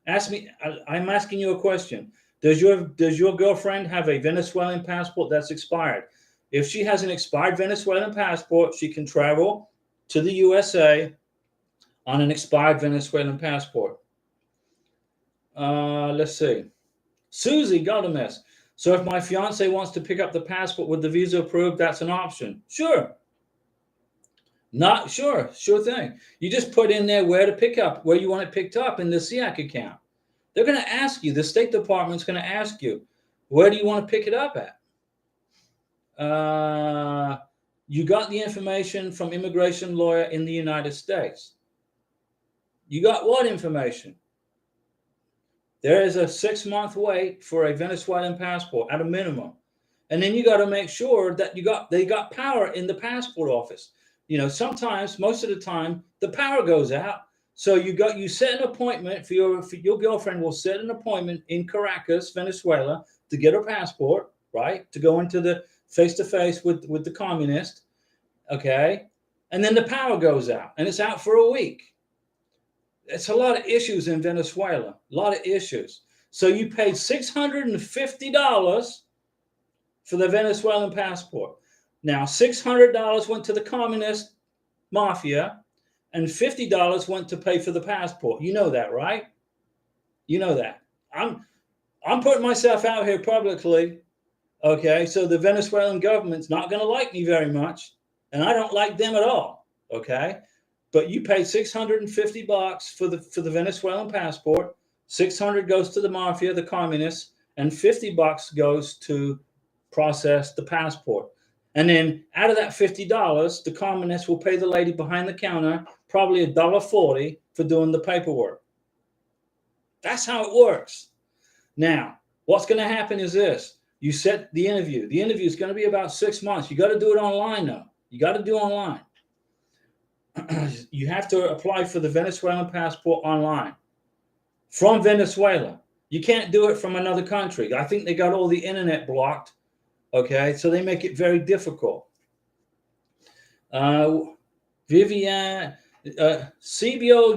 I'm asking you a question. Does your girlfriend have a Venezuelan passport that's expired? If she has an expired Venezuelan passport, she can travel to the USA on an expired Venezuelan passport. Let's see. Susie Gomez. So if my fiance wants to pick up the passport with the visa approved, that's an option. Sure. Not sure. Sure thing. You just put in there where you want it picked up in the SIAC account. They're going to ask you, the State Department's going to ask you, where do you want to pick it up at? You got the information from immigration lawyer in the United States. You got what information? There is a 6 month wait for a Venezuelan passport at a minimum. And then you got to make sure that they got power in the passport office. You know, sometimes, most of the time, the power goes out. So you set an appointment for your girlfriend will set an appointment in Caracas, Venezuela, to get her passport, right? To go into the face-to-face with the communist, okay? And then the power goes out, and it's out for a week. It's a lot of issues in Venezuela, a lot of issues. So you paid $650 for the Venezuelan passport. Now, $600 went to the communist mafia, and $50 went to pay for the passport. You know that, right? You know that. I'm putting myself out here publicly, okay? So the Venezuelan government's not going to like me very much, and I don't like them at all, okay? But you paid $650 for the Venezuelan passport. $600 goes to the mafia, the communists, and $50 goes to process the passport. And then out of that $50, the communists will pay the lady behind the counter probably $1.40 for doing the paperwork. That's how it works. Now, what's going to happen is this. You set the interview. The interview is going to be about 6 months. You got to do it online, though. You got to do online. You have to apply for the Venezuelan passport online from Venezuela. You can't do it from another country. I think they got all the internet blocked. Okay, so they make it very difficult. Vivian, CBO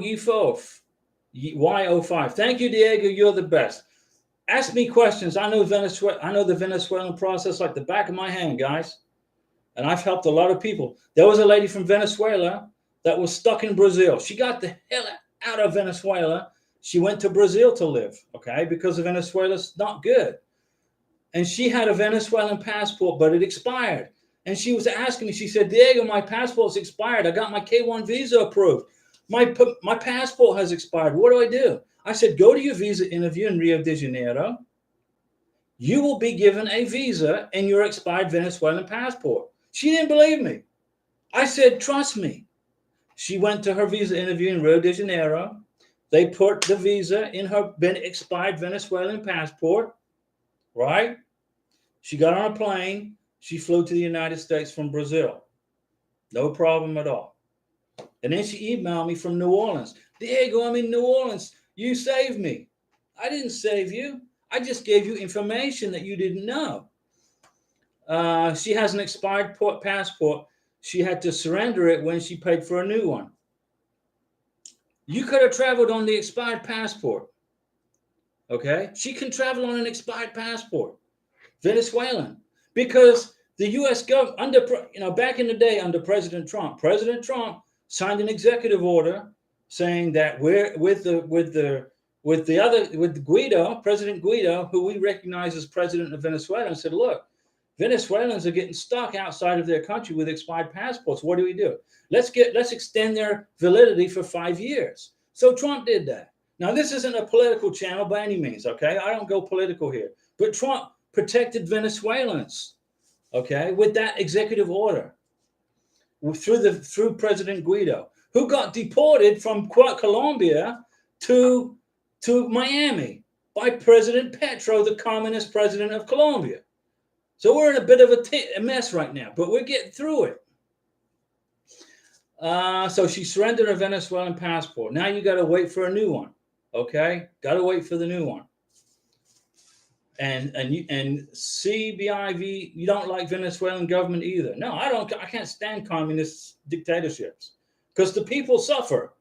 Y05. Thank you, Diego. You're the best. Ask me questions. I know the Venezuelan process like the back of my hand, guys. And I've helped a lot of people. There was a lady from Venezuela that was stuck in Brazil. She got the hell out of Venezuela. She went to Brazil to live, okay, because Venezuela's not good. And she had a Venezuelan passport, but it expired. And she was asking me, she said, Diego, my passport's expired. I got my K1 visa approved. My passport has expired. What do I do? I said, go to your visa interview in Rio de Janeiro. You will be given a visa in your expired Venezuelan passport. She didn't believe me. I said, trust me. She went to her visa interview in Rio de Janeiro. They put the visa in her expired Venezuelan passport, right? She got on a plane. She flew to the United States from Brazil. No problem at all. And then she emailed me from New Orleans. Diego, I'm in New Orleans. You saved me. I didn't save you. I just gave you information that you didn't know. She has an expired passport. She had to surrender it when she paid for a new one. You could have traveled on the expired passport. Okay? She can travel on an expired passport. Venezuelan. Because the U.S. government, back in the day under President Trump signed an executive order saying that we're with Guido, President Guido, who we recognize as president of Venezuela, and said, look, Venezuelans are getting stuck outside of their country with expired passports. What do? Let's extend their validity for 5 years. So Trump did that. Now, this isn't a political channel by any means, okay? I don't go political here. But Trump protected Venezuelans, okay, with that executive order through President Guido, who got deported from Colombia to Miami by President Petro, the communist president of Colombia. So we're in a bit of a mess right now, but we're getting through it. So she surrendered her Venezuelan passport. Now you got to wait for a new one, okay? Got to wait for the new one. And CBIV, you don't like Venezuelan government either. No, I don't. I can't stand communist dictatorships because the people suffer.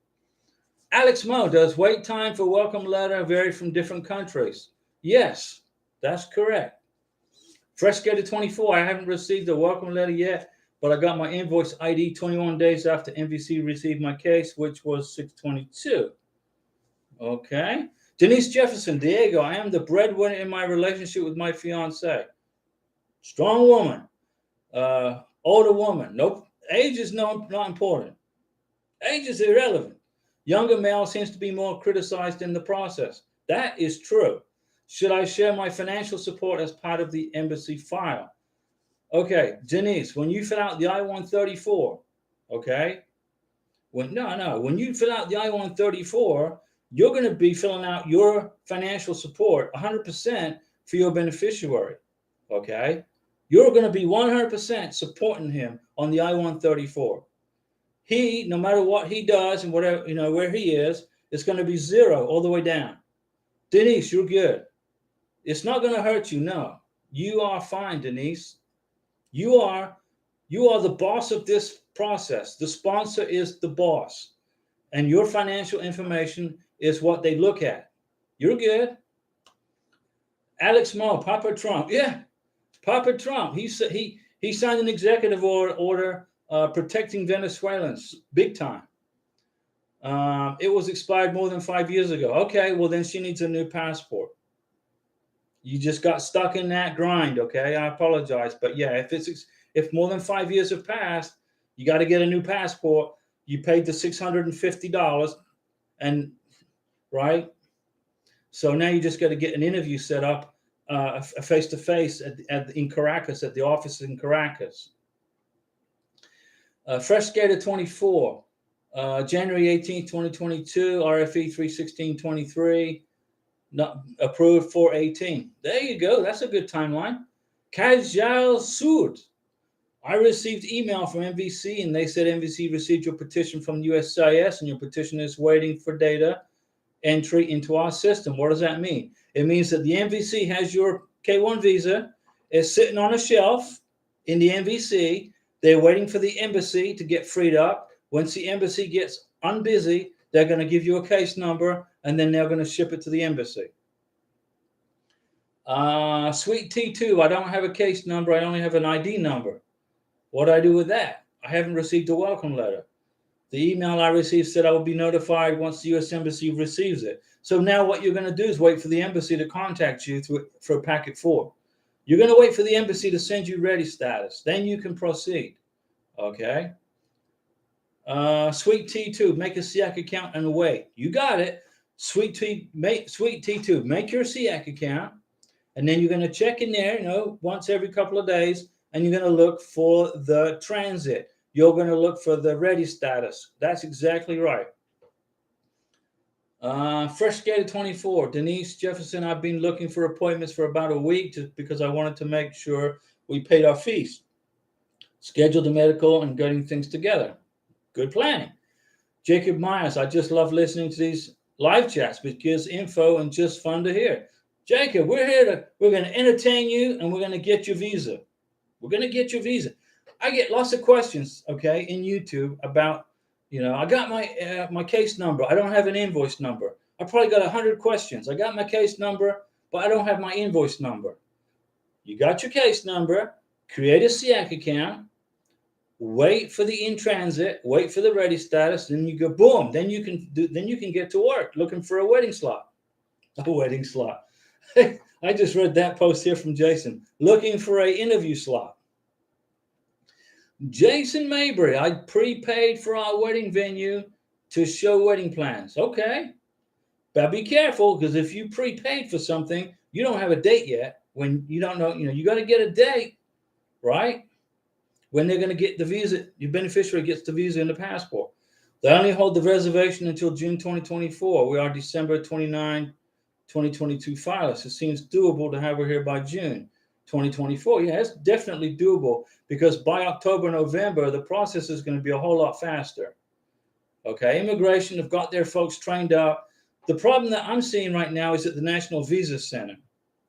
Alex Mo, does wait time for welcome letter vary from different countries? Yes, that's correct. Frescator 24, I haven't received a welcome letter yet, but I got my invoice ID 21 days after MVC received my case, which was 6/22. Okay. Denise Jefferson, Diego, I am the breadwinner in my relationship with my fiance. Strong woman, older woman. Nope. Age is not important. Age is irrelevant. Younger male seems to be more criticized in the process. That is true. Should I share my financial support as part of the embassy file? Okay, Denise, when you fill out the I-134, okay? When you fill out the I-134, you're going to be filling out your financial support 100% for your beneficiary, okay? You're going to be 100% supporting him on the I-134. He, no matter what he does and whatever, where he is, it's going to be zero all the way down. Denise, you're good. It's not going to hurt you, no. You are fine, Denise. You are the boss of this process. The sponsor is the boss. And your financial information is what they look at. You're good. Alex Mo, Papa Trump. Yeah, Papa Trump. He signed an executive order protecting Venezuelans big time. It was expired more than 5 years ago. Okay, well then she needs a new passport. You just got stuck in that grind. Okay, I apologize, but yeah, if more than 5 years have passed, you got to get a new passport. You paid the $650, and right. So now you just got to get an interview set up, a face-to-face in Caracas at the office in Caracas. Frescator 24, January 18th, 2022, RFE 31623, not approved 418. There you go. That's a good timeline. Kajal Sud. I received email from MVC, and they said MVC received your petition from USCIS, and your petition is waiting for data entry into our system. What does that mean? It means that the MVC has your K1 visa. It's sitting on a shelf in the MVC. They're waiting for the embassy to get freed up. Once the embassy gets unbusy, they're going to give you a case number, and then they're going to ship it to the embassy. Suite T2, I don't have a case number. I only have an ID number. What do I do with that? I haven't received a welcome letter. The email I received said I will be notified once the U.S. Embassy receives it. So now what you're going to do is wait for the embassy to contact you for packet 4. You're going to wait for the embassy to send you ready status. Then you can proceed. Okay. Suite T2, make a SIAC account and wait. You got it. Suite T2, make your SIAC account, and then you're going to check in there, once every couple of days, and you're going to look for the transit. You're going to look for the ready status. That's exactly right. Fresh Skater 24, Denise Jefferson. I've been looking for appointments for about a week just because I wanted to make sure we paid our fees, scheduled the medical, and getting things together. Good planning. Jacob Myers, I just love listening to these live chats because info and just fun to hear. Jacob, we're going to entertain you and we're going to get your visa. We're going to get your visa. I get lots of questions, okay, in YouTube about, I got my case number. I don't have an invoice number. I probably got 100 questions. I got my case number, but I don't have my invoice number. You got your case number, create a SIAC account, wait for the in transit, wait for the ready status, then you go boom. Then you can get to work looking for a wedding slot. A wedding slot. I just read that post here from Jason. Looking for an interview slot. Jason Mabry, I prepaid for our wedding venue to show wedding plans. Okay. But be careful, because if you prepaid for something, you don't have a date yet. When you don't know, you got to get a date, right? When they're going to get the visa, your beneficiary gets the visa and the passport. They only hold the reservation until June 2024. We are December 29, 2022 filers. It seems doable to have her here by June 2024. Yeah, it's definitely doable, because by October, November, the process is going to be a whole lot faster. Okay, immigration have got their folks trained up. The problem that I'm seeing right now is at the National Visa Center.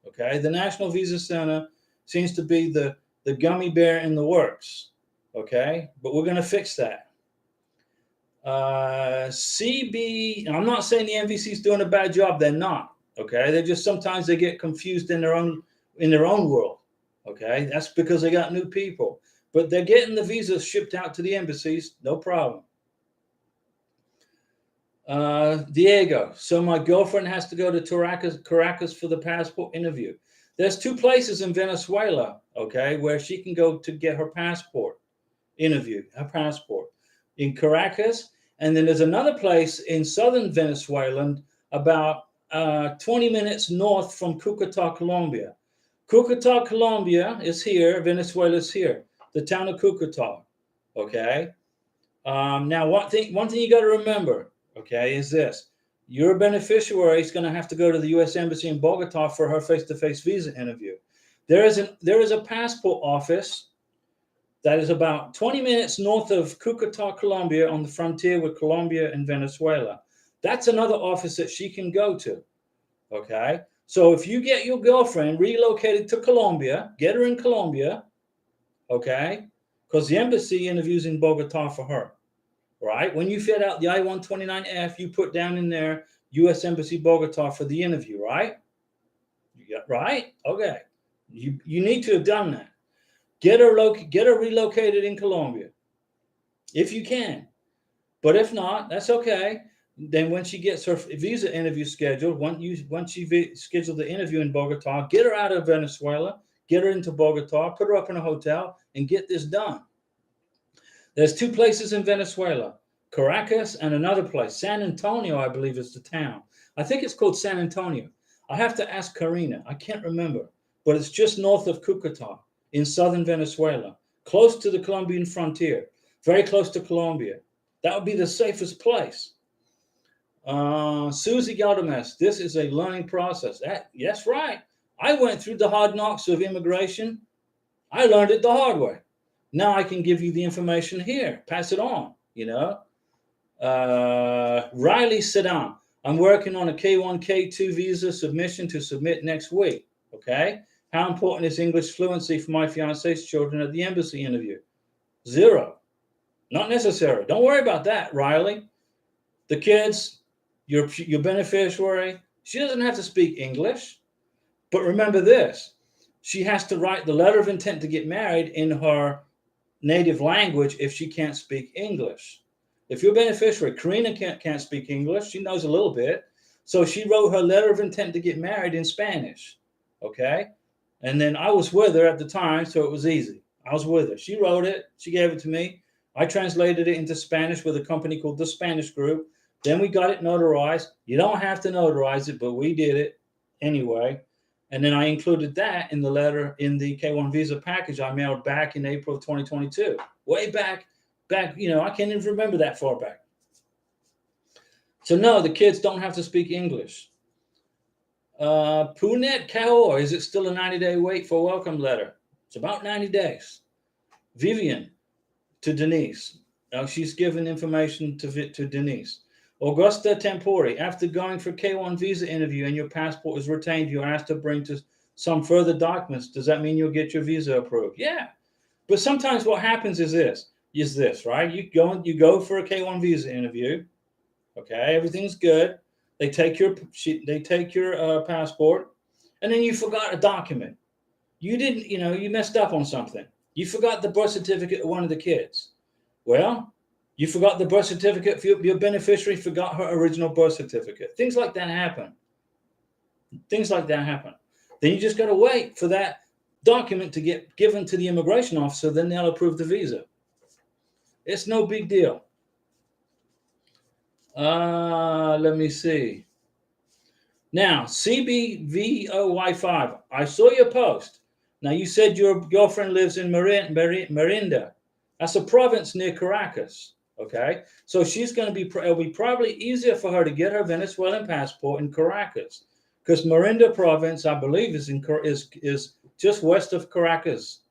Okay, the National Visa Center seems to be the gummy bear in the works. Okay, but we're going to fix that. CB, I'm not saying the MVC is doing a bad job. They're not. Okay, they just sometimes they get confused in their own world. Okay, that's because they got new people, but they're getting the visas shipped out to the embassies, no problem. Diego, so my girlfriend has to go to Caracas for the passport interview. There's 2 places in Venezuela, okay, where she can go to get her passport interview, her passport in Caracas, and then there's another place in southern Venezuela, about 20 minutes north from Cucuta, Colombia. Cucuta, Colombia is here. Venezuela is here. The town of Cucuta. Okay. Now, one thing you got to remember, okay, is this: your beneficiary is going to have to go to the U.S. Embassy in Bogota for her face-to-face visa interview. There is a passport office that is about 20 minutes north of Cucuta, Colombia, on the frontier with Colombia and Venezuela. That's another office that she can go to. Okay. So if you get your girlfriend relocated to Colombia, get her in Colombia, okay, because the embassy interviews in Bogota for her, right? When you fill out the I-129F, you put down in there U.S. Embassy Bogota for the interview, right? Yeah, right? Okay. You need to have done that. Get her relocated in Colombia, if you can. But if not, that's okay. Then when she gets her visa interview scheduled, once she scheduled the interview in Bogota, get her out of Venezuela, get her into Bogota, put her up in a hotel, and get this done. There's 2 places in Venezuela, Caracas and another place, San Antonio, I believe is the town. I think it's called San Antonio. I have to ask Karina. I can't remember, but it's just north of Cucuta in southern Venezuela, close to the Colombian frontier, very close to Colombia. That would be the safest place. Susie Galdames, this is a learning process. Yes, right. I went through the hard knocks of immigration. I learned it the hard way. Now I can give you the information here. Pass it on, Riley Sudan, I'm working on a K1, K2 visa submission to submit next week. Okay. How important is English fluency for my fiance's children at the embassy interview? 0. Not necessary. Don't worry about that, Riley. The kids, your beneficiary, she doesn't have to speak English. But remember this: she has to write the letter of intent to get married in her native language if she can't speak English. If your beneficiary, Karina, can't speak English, she knows a little bit. So she wrote her letter of intent to get married in Spanish. Okay. And then I was with her at the time, so it was easy. I was with her. She wrote it. She gave it to me. I translated it into Spanish with a company called The Spanish Group. Then we got it notarized. You don't have to notarize it, but we did it anyway. And then I included that in the letter in the K1 visa package I mailed back in April of 2022. Way back, I can't even remember that far back. So no, the kids don't have to speak English. Punet Kaur, is it still a 90-day wait for a welcome letter? It's about 90 days. Vivian to Denise. Now she's given information to Denise. Augusta Tempori, after going for K1 visa interview and your passport is retained, you're asked to bring to some further documents. Does that mean you'll get your visa approved? Yeah. But sometimes what happens is this, right? You go for a K1 visa interview. Okay, everything's good. They take your passport, and then you forgot a document. You didn't, you messed up on something. You forgot the birth certificate of one of the kids. Well, you forgot the birth certificate. Your beneficiary forgot her original birth certificate. Things like that happen. Then you just got to wait for that document to get given to the immigration officer. Then they'll approve the visa. It's no big deal. Let me see. Now, CBVOY5, I saw your post. Now, you said your girlfriend lives in Merinda. That's a province near Caracas, okay? So she's going to be, it'll be probably easier for her to get her Venezuelan passport in Caracas, because Merinda province, I believe, is just west of Caracas.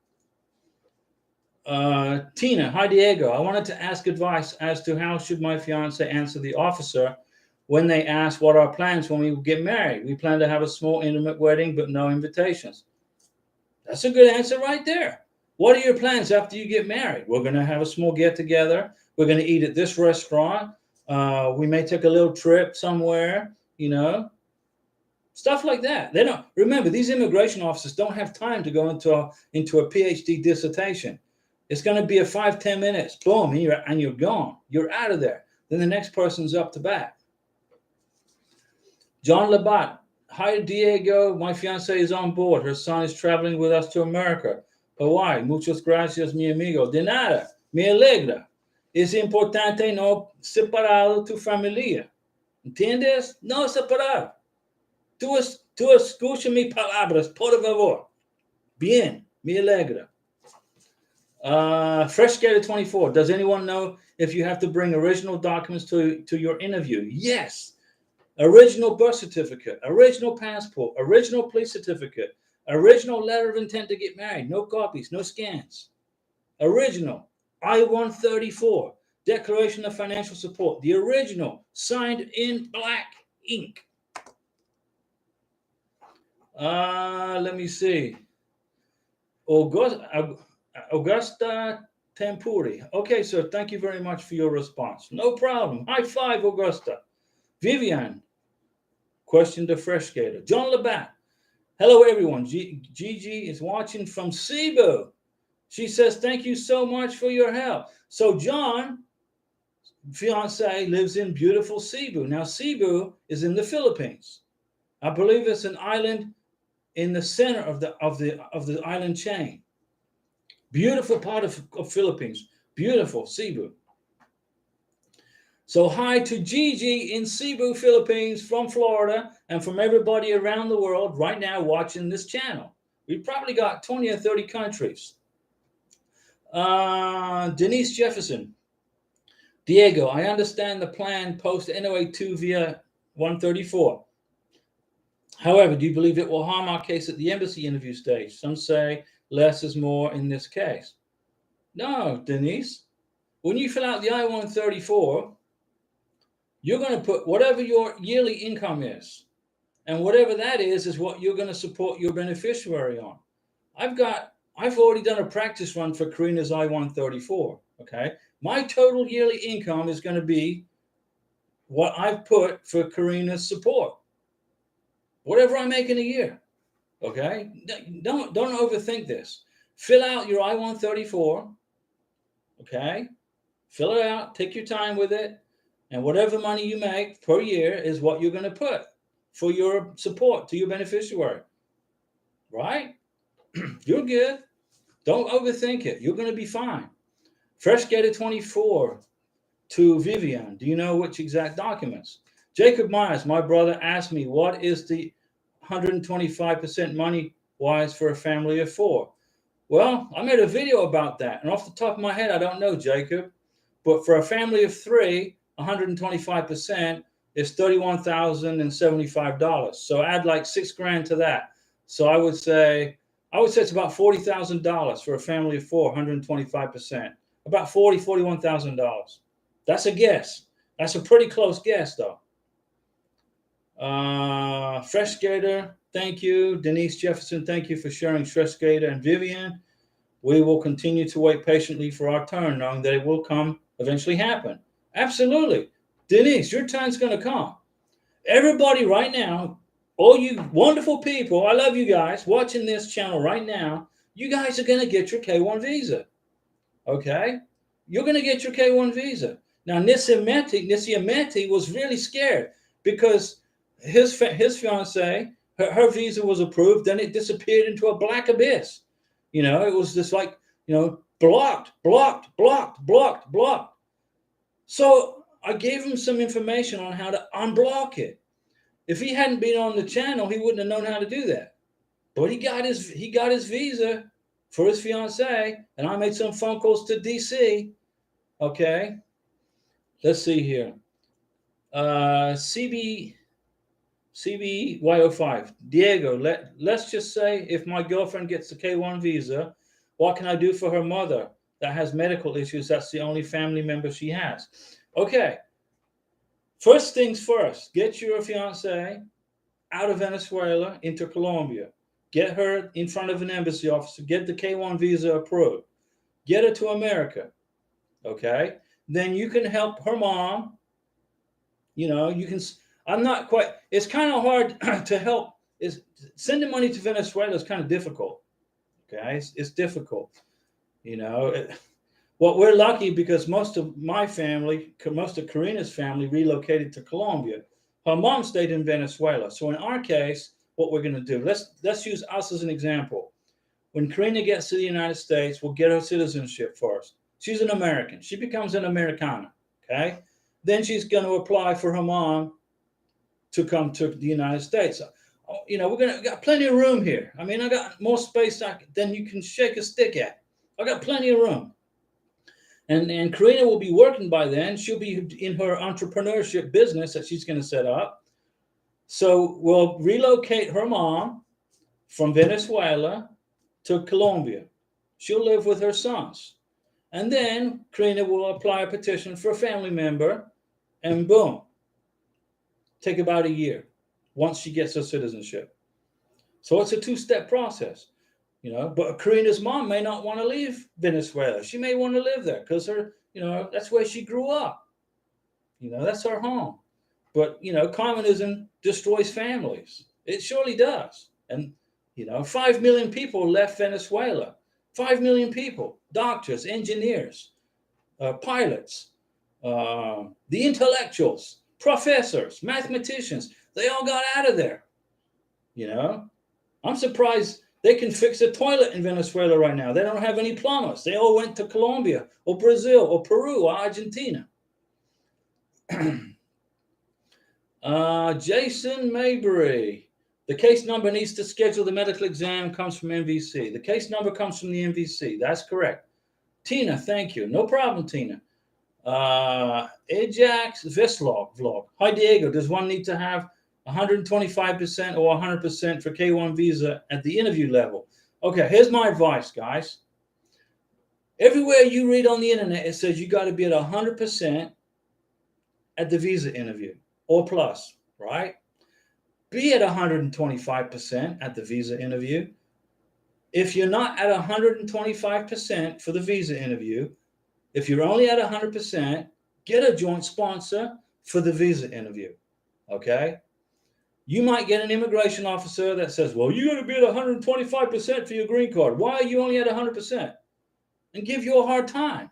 Tina, hi Diego. I wanted to ask advice as to how should my fiance answer the officer when they ask what our plans when we get married. We plan to have a small intimate wedding, but no invitations. That's a good answer right there. What are your plans after you get married? We're going to have a small get together. We're going to eat at this restaurant. We may take a little trip somewhere, stuff like that. They don't remember, these immigration officers don't have time to go into a PhD dissertation. It's going to be a 5-10 minutes, boom, and you're gone. You're out of there. Then the next person's up to bat. John Labat, hi Diego, my fiancée is on board. Her son is traveling with us to America, Hawaii. Muchas gracias, mi amigo. De nada, me alegra. Es importante no separar tu familia. ¿Entiendes? No separar. Tú escucha mis palabras, por favor. Bien, me alegra. Freshgator 24, does anyone know if you have to bring original documents to your interview? Yes. Original birth certificate, original passport, original police certificate, original letter of intent to get married, no copies, no scans. Original, I-134, Declaration of Financial Support, the original, signed in black ink. Let me see. Augusta Tempuri. Okay, sir, thank you very much for your response. No problem. High five, Augusta. Vivian, question to Freshgator. John Labat. Hello, everyone. Gigi is watching from Cebu. She says, thank you so much for your help. So John, fiance, lives in beautiful Cebu. Now, Cebu is in the Philippines. I believe it's an island in the center of the island chain. Beautiful part of Philippines. Beautiful, Cebu. So hi to Gigi in Cebu, Philippines, from Florida, and from everybody around the world right now watching this channel. We've probably got 20 or 30 countries. Denise Jefferson. Diego, I understand the plan post NOA2 via 134. However, do you believe it will harm our case at the embassy interview stage? Some say less is more in this case. No, Denise. When you fill out the I-134, you're going to put whatever your yearly income is. And whatever that is what you're going to support your beneficiary on. I've already done a practice run for Karina's I-134, okay? My total yearly income is going to be what I've put for Karina's support. Whatever I make in a year, okay? Don't overthink this. Fill out your I-134, okay? Fill it out, take your time with it, and whatever money you make per year is what you're going to put for your support to your beneficiary, right? You're good. Don't overthink it. You're going to be fine. Freshgator 24 to Vivian. Do you know which exact documents? Jacob Myers, my brother, asked me, what is the 125% money-wise for a family of 4? Well, I made a video about that. And off the top of my head, I don't know, Jacob. But for a family of 3, 125% is $31,075. So add like $6,000 to that. So I would say it's about $40,000 for a family of four, 125%. About $41,000. That's a guess. That's a pretty close guess, though. Fresh Skater, thank you. Denise Jefferson, thank you for sharing Fresh Skater. And Vivian, we will continue to wait patiently for our turn, knowing that it will come, eventually happen. Absolutely. Denise, your turn's going to come. Everybody right now, all you wonderful people, I love you guys watching this channel right now, you guys are going to get your K1 visa. Okay? You're going to get your K1 visa. Now, Nissi Ameti was really scared because his fiance, her visa was approved, then it disappeared into a black abyss. You know, it was just like, blocked. So I gave him some information on how to unblock it. If he hadn't been on the channel, he wouldn't have known how to do that. But he got his visa for his fiance, and I made some phone calls to DC. Okay, let's see here. CBY05. Diego, let's just say if my girlfriend gets the K1 visa, what can I do for her mother that has medical issues? That's the only family member she has. Okay. First things first, get your fiance out of Venezuela into Colombia. Get her in front of an embassy officer. Get the K1 visa approved. Get her to America. Okay? Then you can help her mom. I'm not quite, it's kind of hard to help. Sending money to Venezuela is kind of difficult. Okay? It's difficult. Well, we're lucky because most of my family, most of Karina's family relocated to Colombia. Her mom stayed in Venezuela. So in our case, what we're going to do, let's use us as an example. When Karina gets to the United States, we'll get her citizenship first. She's an American. She becomes an Americana, okay? Then she's going to apply for her mom to come to the United States. We got plenty of room here. I mean, I got more space than you can shake a stick at. I got plenty of room. And Karina will be working by then. She'll be in her entrepreneurship business that she's going to set up. So we'll relocate her mom from Venezuela to Colombia. She'll live with her sons. And then Karina will apply a petition for a family member, and boom. Take about a year once she gets her citizenship. So it's a two-step process. But Karina's mom may not want to leave Venezuela. She may want to live there because that's where she grew up. That's her home. But, communism destroys families. It surely does. And, 5 million people left Venezuela. 5 million people, doctors, engineers, pilots, the intellectuals, professors, mathematicians. They all got out of there. I'm surprised they can fix a toilet in Venezuela right now. They don't have any plumbers. They all went to Colombia or Brazil or Peru or Argentina. Jason Maybury. The case number needs to schedule the medical exam comes from MVC. The case number comes from the MVC. That's correct. Tina, thank you. No problem, Tina. Ajax vlog. Hi, Diego. Does one need to have 125% or 100% for K1 visa at the interview level? Okay, here's my advice, guys. Everywhere you read on the internet, it says you got to be at 100% at the visa interview or plus, right? Be at 125% at the visa interview. If you're not at 125% for the visa interview, if you're only at 100%, get a joint sponsor for the visa interview, okay? You might get an immigration officer that says, well, you got to be at 125% for your green card. Why are you only at 100%? And give you a hard time.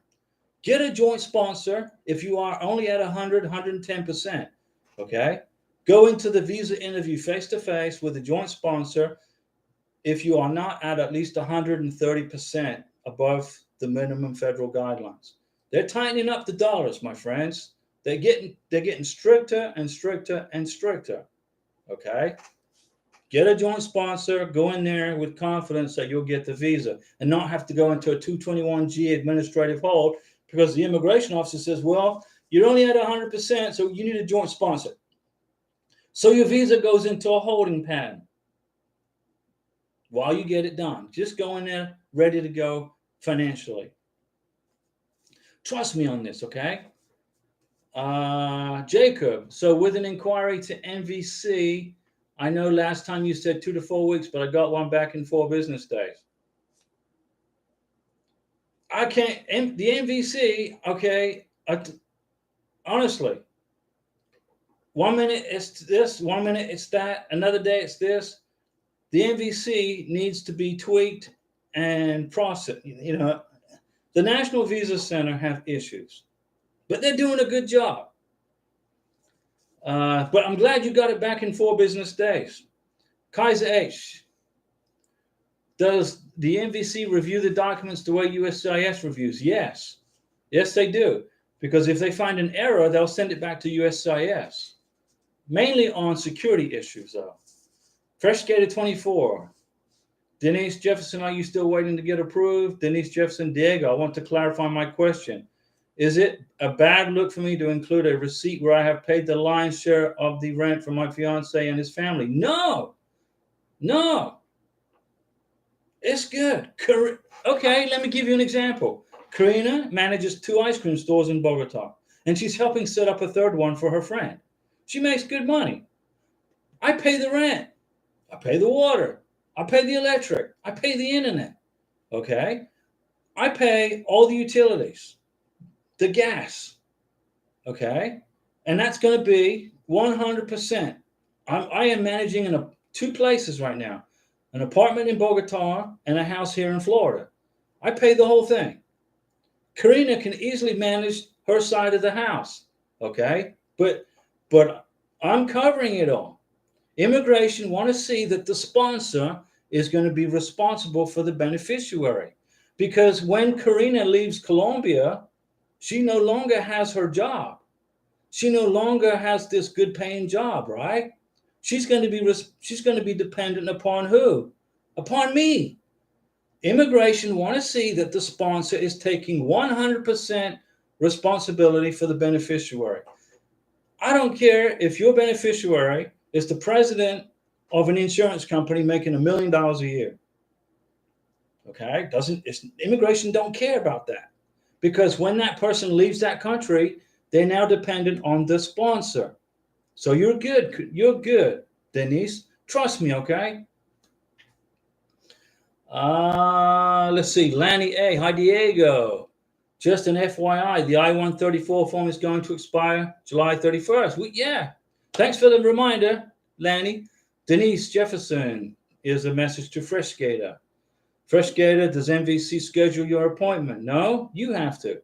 Get a joint sponsor if you are only at 100, 110%, okay? Go into the visa interview face-to-face with a joint sponsor if you are not at least 130% above the minimum federal guidelines. They're tightening up the dollars, my friends. They're getting stricter and stricter and stricter. Okay? Get a joint sponsor, go in there with confidence that you'll get the visa and not have to go into a 221G administrative hold because the immigration officer says, well, you're only at 100%, so you need a joint sponsor. So your visa goes into a holding pattern while you get it done. Just go in there ready to go financially. Trust me on this, okay? Jacob, so with an inquiry to MVC, I know last time you said 2 to 4 weeks, but I got one back in 4 business days. I can't, the MVC, okay, honestly, 1 minute it's this, 1 minute it's that, another day it's this. The MVC needs to be tweaked and processed. You know, the National Visa Center have issues, but they're doing a good job. But I'm glad you got it back in 4 business days. Kaiser H, does the MVC review the documents the way USCIS reviews? Yes. Yes, they do. Because if they find an error, they'll send it back to USCIS. Mainly on security issues, though. FreshGator 24. Denise Jefferson, are you still waiting to get approved? Denise Jefferson, Diego, I want to clarify my question. Is it a bad look for me to include a receipt where I have paid the lion's share of the rent for my fiance and his family? No. No. It's good. Okay, let me give you an example. Karina manages 2 ice cream stores in Bogota, and she's helping set up a 3rd one for her friend. She makes good money. I pay the rent. I pay the water. I pay the electric. I pay the internet. Okay? I pay all the utilities, the gas. Okay? And that's going to be 100%. I am managing in 2 places right now. An apartment in Bogota and a house here in Florida. I pay the whole thing. Karina can easily manage her side of the house, okay? But I'm covering it all. Immigration want to see that the sponsor is going to be responsible for the beneficiary. Because when Karina leaves Colombia, she no longer has her job. She no longer has this good paying job, right? She's going to be dependent upon who? Upon me. Immigration want to see that the sponsor is taking 100% responsibility for the beneficiary. I don't care if your beneficiary is the president of an insurance company making $1 million a year. Okay? Immigration don't care about that. Because when that person leaves that country, they're now dependent on the sponsor. So you're good. You're good, Denise. Trust me, okay? Let's see. Lanny A. Hi, Diego. Just an FYI, the I-134 form is going to expire July 31st. Yeah. Thanks for the reminder, Lanny. Denise Jefferson is a message to FreshGator. FreshGator, does MVC schedule your appointment? No, you have to.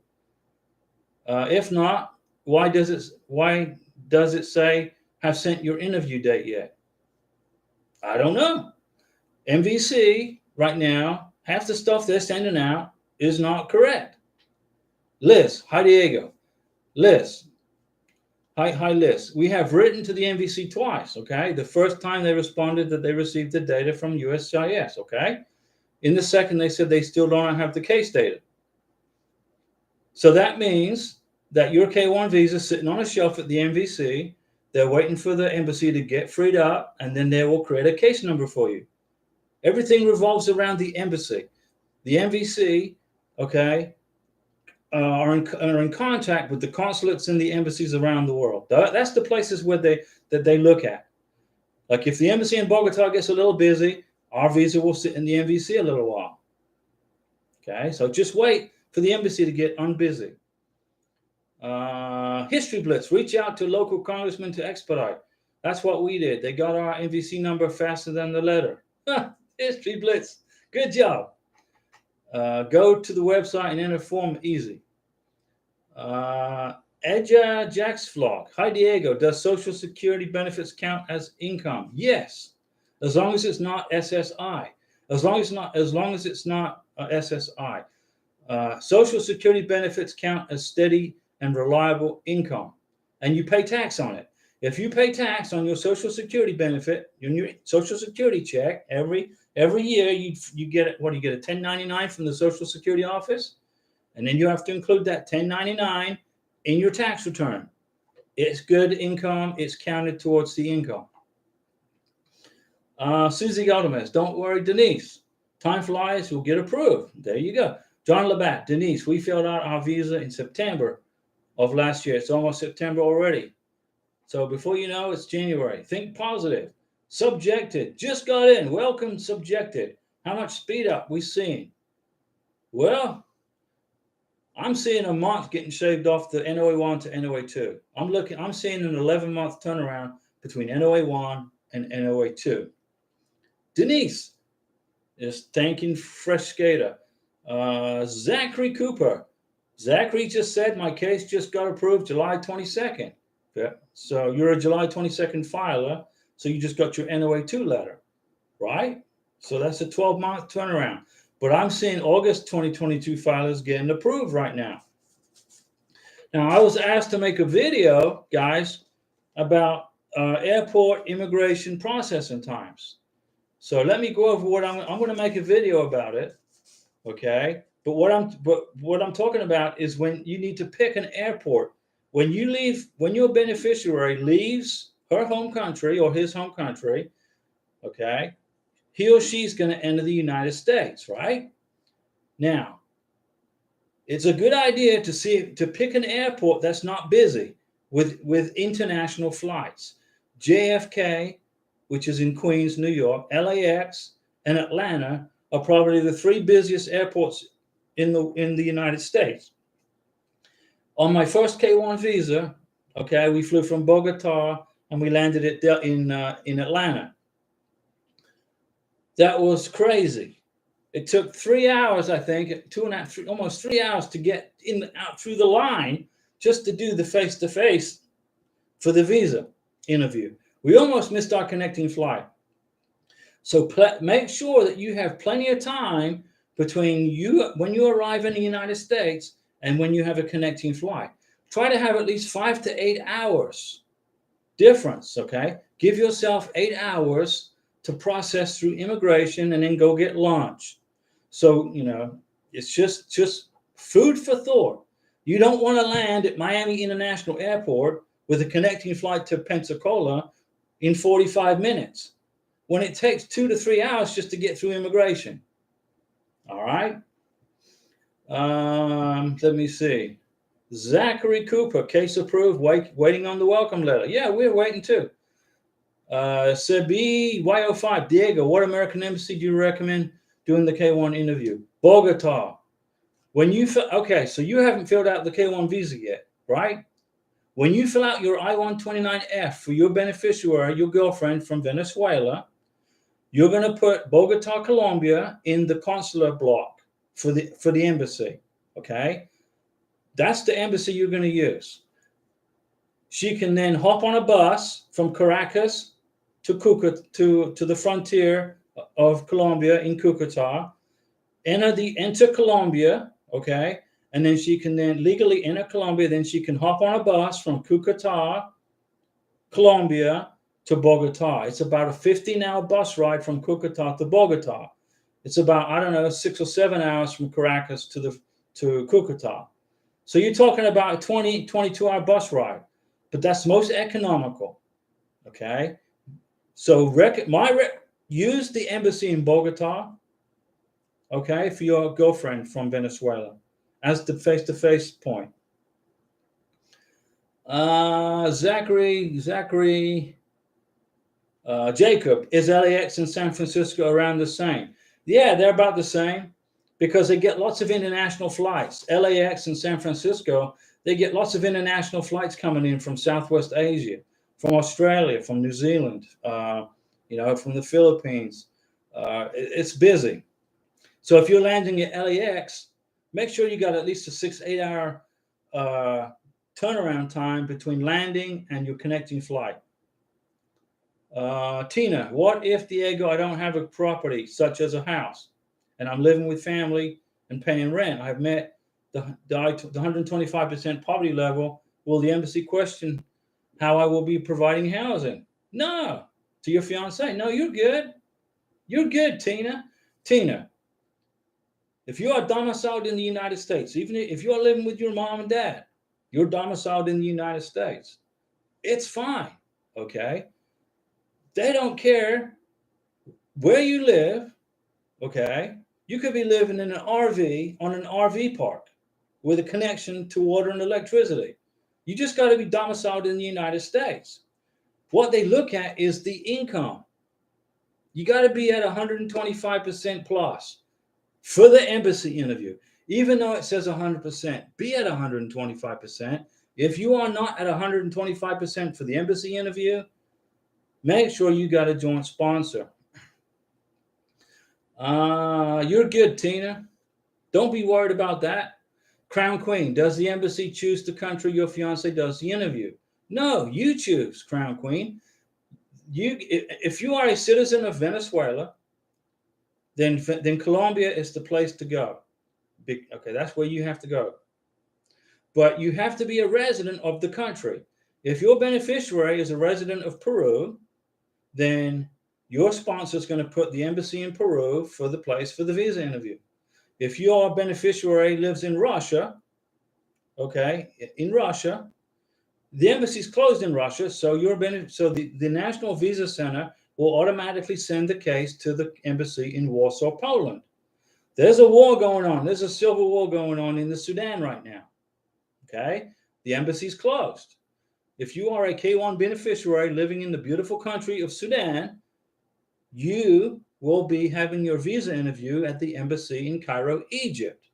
If not, why does it say have sent your interview date yet? I don't know. MVC right now, half the stuff they're sending out is not correct. Liz, hi Diego. Liz, hi Liz. We have written to the MVC twice, okay? The first time they responded that they received the data from USCIS, okay? In the second, they said they still don't have the case data. So that means that your K-1 visa is sitting on a shelf at the MVC. They're waiting for the embassy to get freed up, and then they will create a case number for you. Everything revolves around the embassy. The MVC, okay, are in contact with the consulates and the embassies around the world. That's the places where they look at. Like if the embassy in Bogota gets a little busy, our visa will sit in the MVC a little while. Okay, so just wait for the embassy to get unbusy. History Blitz, reach out to local congressman to expedite. That's what we did. They got our MVC number faster than the letter. History Blitz, good job. Go to the website and enter form easy. Edja Jacksflock, hi Diego, does Social Security benefits count as income? Yes, as long as it's not SSI. As long as it's not SSI. Social Security benefits count as steady and reliable income, and you pay tax on it. If you pay tax on your Social Security benefit, your Social Security check every year, you get it. What do you get? A 1099 from the Social Security office, and then you have to include that 1099 in your tax return. It's good income. It's counted towards the income. Susie Gomez, don't worry, Denise. Time flies, we'll get approved. There you go. John Labatt, Denise, we filled out our visa in September of last year. It's almost September already. So before you know, it's January. Think positive. Subjected, just got in. Welcome, subjected. How much speed up we seeing? Well, I'm seeing a month getting shaved off the NOA1 to NOA2. I'm seeing an 11-month turnaround between NOA1 and NOA2. Denise is thanking Fresh Skater. Zachary Cooper. Zachary just said my case just got approved July 22nd. Yeah. So you're a July 22nd filer. So you just got your NOA2 letter, right? So that's a 12-month turnaround. But I'm seeing August 2022 filers getting approved right now. Now, I was asked to make a video, guys, about airport immigration processing times. So let me go over what I'm going to make a video about it, okay? But what I'm talking about is when you need to pick an airport. When your beneficiary leaves her home country or his home country, okay, he or she's going to enter the United States, right? Now, it's a good idea to pick an airport that's not busy with international flights. JFK, which is in Queens, New York, LAX, and Atlanta are probably the 3 busiest airports in the United States. On my first K1 visa, okay, we flew from Bogota and we landed in Atlanta. That was crazy. It took 3 hours, I think, 2.5, almost 3 hours to get out through the line just to do the face-to-face for the visa interview. We almost missed our connecting flight. So make sure that you have plenty of time between when you arrive in the United States and when you have a connecting flight. Try to have at least 5 to 8 hours difference, okay? Give yourself 8 hours to process through immigration and then go get lunch. So, it's just food for thought. You don't want to land at Miami International Airport with a connecting flight to Pensacola in 45 minutes when it takes 2 to 3 hours just to get through immigration. All right. Let me see. Zachary Cooper, case approved, waiting on the welcome letter. Yeah, we're waiting too. Sebi Y05, Diego, what American embassy do you recommend doing the K1 interview? Bogota. Okay, so you haven't filled out the K1 visa yet, right? When you fill out your I-129F for your beneficiary, your girlfriend from Venezuela, you're going to put Bogota, Colombia in the consular block for the embassy, okay? That's the embassy you're going to use. She can then hop on a bus from Caracas to the frontier of Colombia in Cucuta, enter Colombia, okay? And then she can then legally enter Colombia. Then she can hop on a bus from Cucuta, Colombia to Bogota. It's about a 15-hour bus ride from Cucuta to Bogota. It's about, 6 or 7 hours from Caracas to Cucuta. So you're talking about a 22-hour bus ride, but that's most economical, okay? So use the embassy in Bogota, okay, for your girlfriend from Venezuela as the face-to-face point. Jacob, is LAX and San Francisco around the same? Yeah, they're about the same because they get lots of international flights. LAX and San Francisco, they get lots of international flights coming in from Southwest Asia, from Australia, from New Zealand, from the Philippines. It's busy. So if you're landing at LAX, make sure you got at least a 6-8 hour turnaround time between landing and your connecting flight. Tina, what if, Diego, I don't have a property such as a house and I'm living with family and paying rent? I've met the 125% poverty level. Will the embassy question how I will be providing housing? No. To your fiance? No, you're good. You're good, Tina. Tina, if you are domiciled in the United States, even if you're living with your mom and dad, you're domiciled in the United States. It's fine. Okay. They don't care where you live. Okay. You could be living in an RV on an RV park with a connection to water and electricity. You just got to be domiciled in the United States. What they look at is the income. You got to be at 125% plus for the embassy interview. Even though it says 100%, be at 125%. If you are not at 125% for the embassy interview, make sure you got a joint sponsor. You're good, Tina. Don't be worried about that. Crown Queen, does the embassy choose the country your fiance does the interview? No, you choose, Crown Queen. If you are a citizen of Venezuela, then Colombia is the place to go. Okay, that's where you have to go. But you have to be a resident of the country. If your beneficiary is a resident of Peru, then your sponsor is going to put the embassy in Peru for the place for the visa interview. If your beneficiary lives in Russia, okay, in Russia, the embassy is closed in Russia, so the National Visa Center will automatically send the case to the embassy in Warsaw, Poland. There's a war going on. There's a civil war going on in the Sudan right now. Okay, the embassy's closed. If you are a K1 beneficiary living in the beautiful country of Sudan, you will be having your visa interview at the embassy in Cairo, Egypt.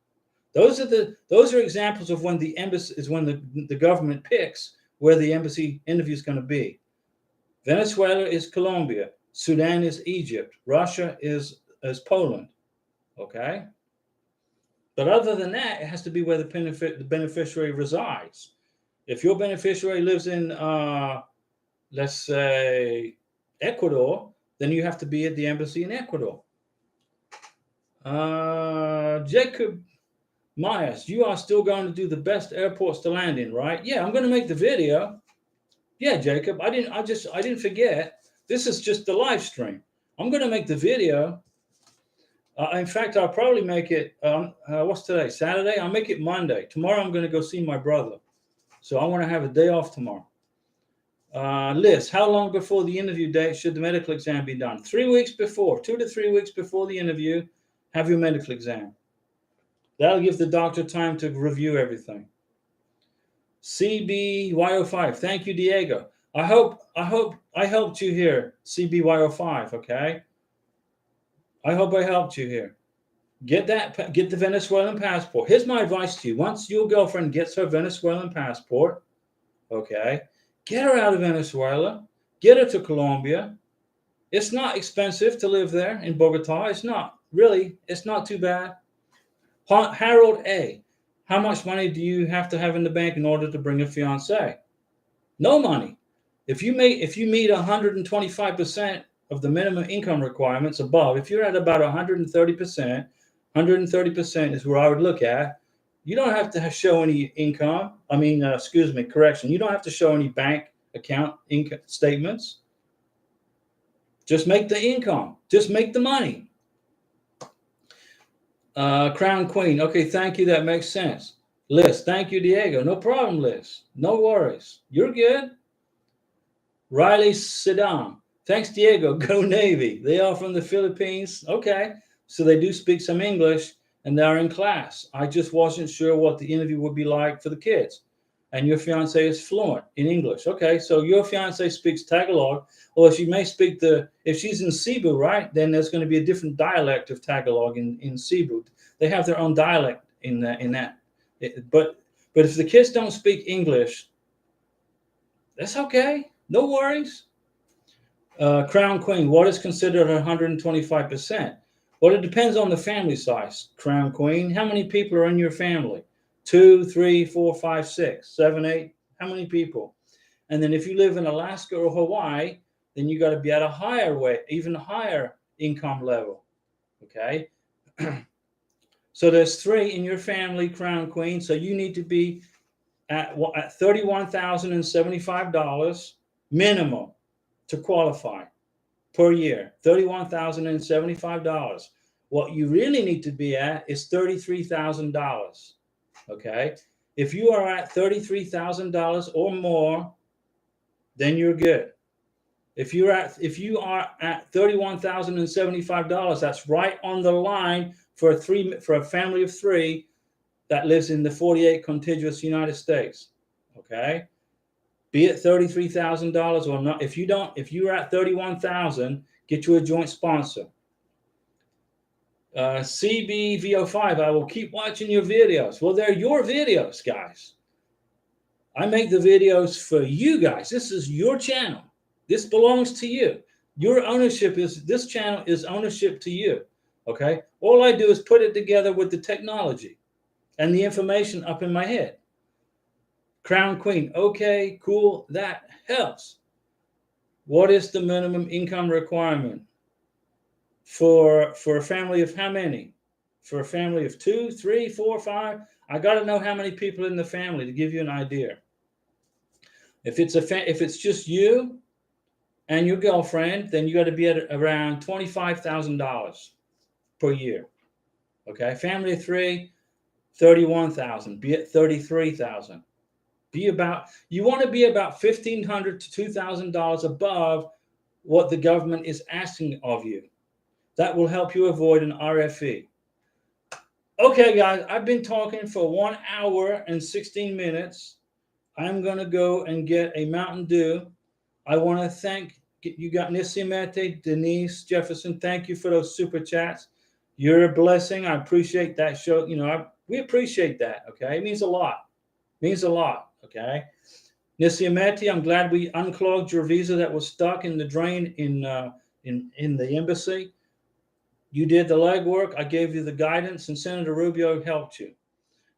Those are examples of when the embassy is when the government picks where the embassy interview is going to be. Venezuela is Colombia, Sudan is Egypt, Russia is Poland. Okay. But other than that, it has to be where the beneficiary resides. If your beneficiary lives in, let's say, Ecuador, then you have to be at the embassy in Ecuador. Jacob Myers, you are still going to do the best airports to land in, right? Yeah, I'm going to make the video. Yeah, Jacob, I didn't forget. This is just the live stream. I'm going to make the video. In fact, I'll probably make it, what's today? Saturday? I'll make it Monday. Tomorrow I'm going to go see my brother. So I want to have a day off tomorrow. Liz, how long before the interview date should the medical exam be done? 3 weeks before, 2 to 3 weeks before the interview, have your medical exam. That'll give the doctor time to review everything. CBY05, thank you, Diego. I hope I helped you here, CBY05, okay? I hope I helped you here. Get the Venezuelan passport. Here's my advice to you. Once your girlfriend gets her Venezuelan passport, okay, get her out of Venezuela, get her to Colombia. It's not expensive to live there in Bogota. It's not too bad. Harold A, how much money do you have to have in the bank in order to bring a fiance? No money. If you meet 125% of the minimum income requirements above, if you're at about 130%, 130% is where I would look at. You don't have to show any income. Correction. You don't have to show any bank account income statements. Just make the income. Just make the money. Crown Queen. Okay, thank you. That makes sense. Liz, thank you, Diego. No problem, Liz. No worries. You're good. Riley Saddam. Thanks, Diego. Go Navy. They are from the Philippines. Okay. So they do speak some English and they're in class. I just wasn't sure what the interview would be like for the kids. And your fiance is fluent in English. Okay. So your fiance speaks Tagalog. Or she may speak if she's in Cebu, right? Then there's going to be a different dialect of Tagalog in Cebu. They have their own dialect in that. But if the kids don't speak English, that's okay. No worries. Crown Queen, what is considered 125%? Well, it depends on the family size, Crown Queen. How many people are in your family? 2, 3, 4, 5, 6, 7, 8. How many people? And then if you live in Alaska or Hawaii, then you got to be at a even higher income level. Okay. So there's 3 in your family, Crown Queen. So you need to be at $31,075 minimum to qualify per year. $31,075. What you really need to be at is $33,000. Okay. If you are at $33,000 or more, then you're good. If you are at $31,075, that's right on the line for a family of 3 that lives in the 48 contiguous United States. Okay, be it $33,000 or not. If you're at 31,000, get you a joint sponsor. CBVO5, I will keep watching your videos. Well, they're your videos, guys. I make the videos for you guys. This is your channel. This belongs to you. Your ownership is, this channel is ownership to you. Okay, all I do is put it together with the technology and the information up in my head. Crown Queen, okay, cool, that helps. What is the minimum income requirement for a family of how many? For a family of 2, 3, 4, 5? I got to know how many people in the family to give you an idea. If it's just you and your girlfriend, then you got to be at around $25,000 per year. Okay, family of 3, 31,000. Be at 33,000. You want to be about $1,500 to $2,000 above what the government is asking of you. That will help you avoid an RFE. Okay, guys, I've been talking for 1 hour and 16 minutes. I'm going to go and get a Mountain Dew. I want to thank you. Got Nisimete, Denise, Jefferson. Thank you for those super chats. You're a blessing. I appreciate that show. We appreciate that. Okay, it means a lot. Means a lot. Okay, Nisimete, I'm glad we unclogged your visa that was stuck in the drain in the embassy. You did the legwork. I gave you the guidance, and Senator Rubio helped you.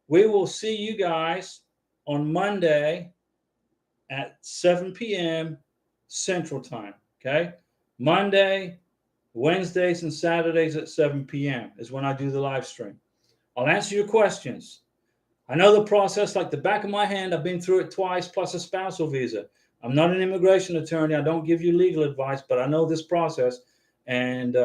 We will see you guys on Monday at 7 p.m. Central Time. Okay, Monday, Wednesdays, and Saturdays at 7 p.m. is when I do the live stream. I'll answer your questions. I know the process like the back of my hand. I've been through it twice, plus a spousal visa. I'm not an immigration attorney. I don't give you legal advice, but I know this process. And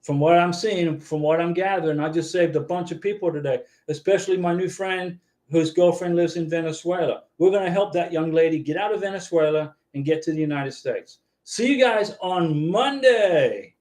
from what I'm seeing, from what I'm gathering, I just saved a bunch of people today, especially my new friend whose girlfriend lives in Venezuela. We're going to help that young lady get out of Venezuela and get to the United States. See you guys on Monday.